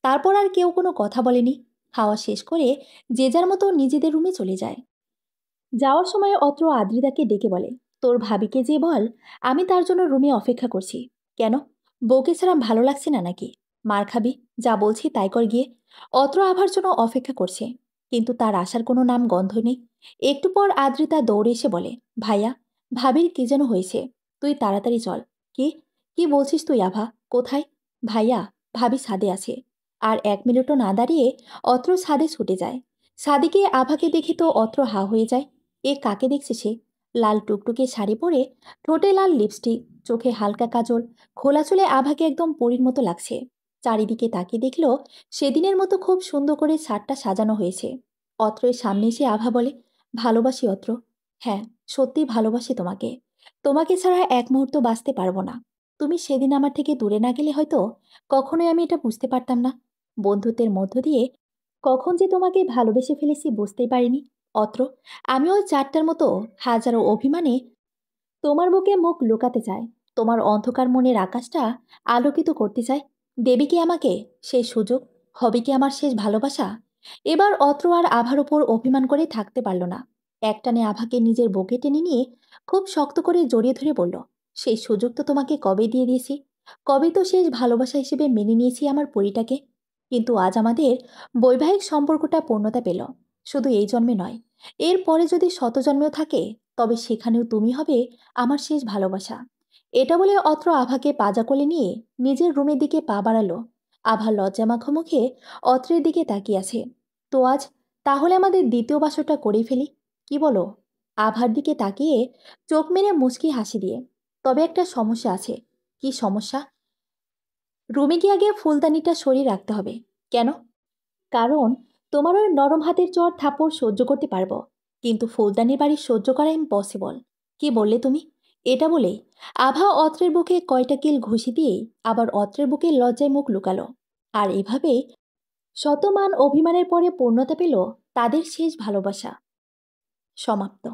তারপর আর কেউ কোনো কথা বলেনি। খাওয়া শেষ করে যে যার মতো নিজেদের রুমে চলে যায়। যাওয়ার সময় অত্র আদ্রিতাকে ডেকে বলে, তোর ভাবিকে যে বল আমি তার জন্য রুমে অপেক্ষা করছি। কেন? বউকে ছাড়া ভালো লাগছে না নাকি? মার খাবি, যা বলছি তাই কর গিয়ে। অত্র আভার জন্য অপেক্ষা করছে, কিন্তু তার আসার কোনো নাম গন্ধ নেই। একটু পর আদ্রিতা দৌড়ে এসে বলে, ভাইয়া, ভাবির কি যেন হয়েছে, তুই তাড়াতাড়ি চল। কি? কি বলছিস তুই আভা? কোথায়? ভাইয়া, ভাবি ছাদে আছে। আর 1 মিনিটও না দাঁড়িয়ে অত্র ছাদে ছুটে যায়। ছাদে গিয়ে আভাকে দেখে তো অত্র হা হয়ে যায়। এ কাকে দেখছে সে? লাল টুকটুকে শাড়ি পরে, ঠোঁটে লাল লিপস্টিক, চোখে হালকা কাজল, খোলা চুলে আভাকে একদম পরীর মতো লাগছে। চারিদিকে তাকিয়ে দেখল সেদিনের মতো খুব সুন্দর করে ছাদটা সাজানো হয়েছে। অত্রের সামনে এসে আভা বলে, ভালোবাসি অত্র। হ্যাঁ, সত্যি ভালোবাসি তোমাকে। তোমাকে ছাড়া এক মুহূর্ত বাঁচতে পারবো না। তুমি সেদিন আমার থেকে দূরে না গেলে হয়তো কখনোই আমি এটা বুঝতে পারতাম না। বন্ধুত্বের মধ্য দিয়ে কখন যে তোমাকে ভালোবেসে ফেলেছি বুঝতেই পারিনি। অত্র, আমিও ওই চারটার মতো হাজারো অভিমানে তোমার বুকে মুখ লুকাতে চায়। তোমার অন্ধকার মনের আকাশটা আলোকিত করতে চায়। দেবী কি আমাকে সেই সুযোগ? হবে কি আমার শেষ ভালোবাসা? এবার অত্র আর আভার ওপর অভিমান করে থাকতে পারল না। একটানে আভাকে নিজের বুকে টেনে নিয়ে খুব শক্ত করে জড়িয়ে ধরে বলল, সেই সুযোগ তো তোমাকে কবে দিয়ে দিয়েছি। কবে তো শেষ ভালোবাসা হিসেবে মেনে নিয়েছি আমার পরিটাকে। কিন্তু আজ আমাদের বৈবাহিক সম্পর্কটা পূর্ণতা পেল। শুধু এই জন্মে নয়, এর পরে যদি শত জন্মেও থাকে, তবে সেখানেও তুমি হবে আমার শেষ ভালোবাসা। এটা বলে অত্র আভাকে পাজা কোলে নিয়ে নিজের রুমের দিকে পা বাড়ালো। আভা লজ্জামাখো মুখে অত্রের দিকে তাকিয়ে আছে। তো আজ তাহলে আমাদের দ্বিতীয় বাসরটা করেই ফেলি, কি বলো? আভার দিকে তাকিয়ে চোখ মেরে মুচকি হাসি দিয়ে, তবে একটা সমস্যা আছে। কি সমস্যা? রুমে গিয়ে আগে ফুলদানিটা সরিয়ে রাখতে হবে। কেন? কারণ তোমার ওই নরম হাতের চর থাপড় সহ্য করতে পারবো, কিন্তু ফুলদানির বাড়ি সহ্য করা ইম্পসিবল। কি বললে তুমি? এটা বলেই আভা অত্রের বুকে কয়টা কিল ঘুষি দিয়েই আবার অত্রের বুকে লজ্জায় মুখ লুকালো। আর এভাবেই শতমান অভিমানের পরে পূর্ণতা পেল তাদের শেষ ভালোবাসা। সমাপ্ত।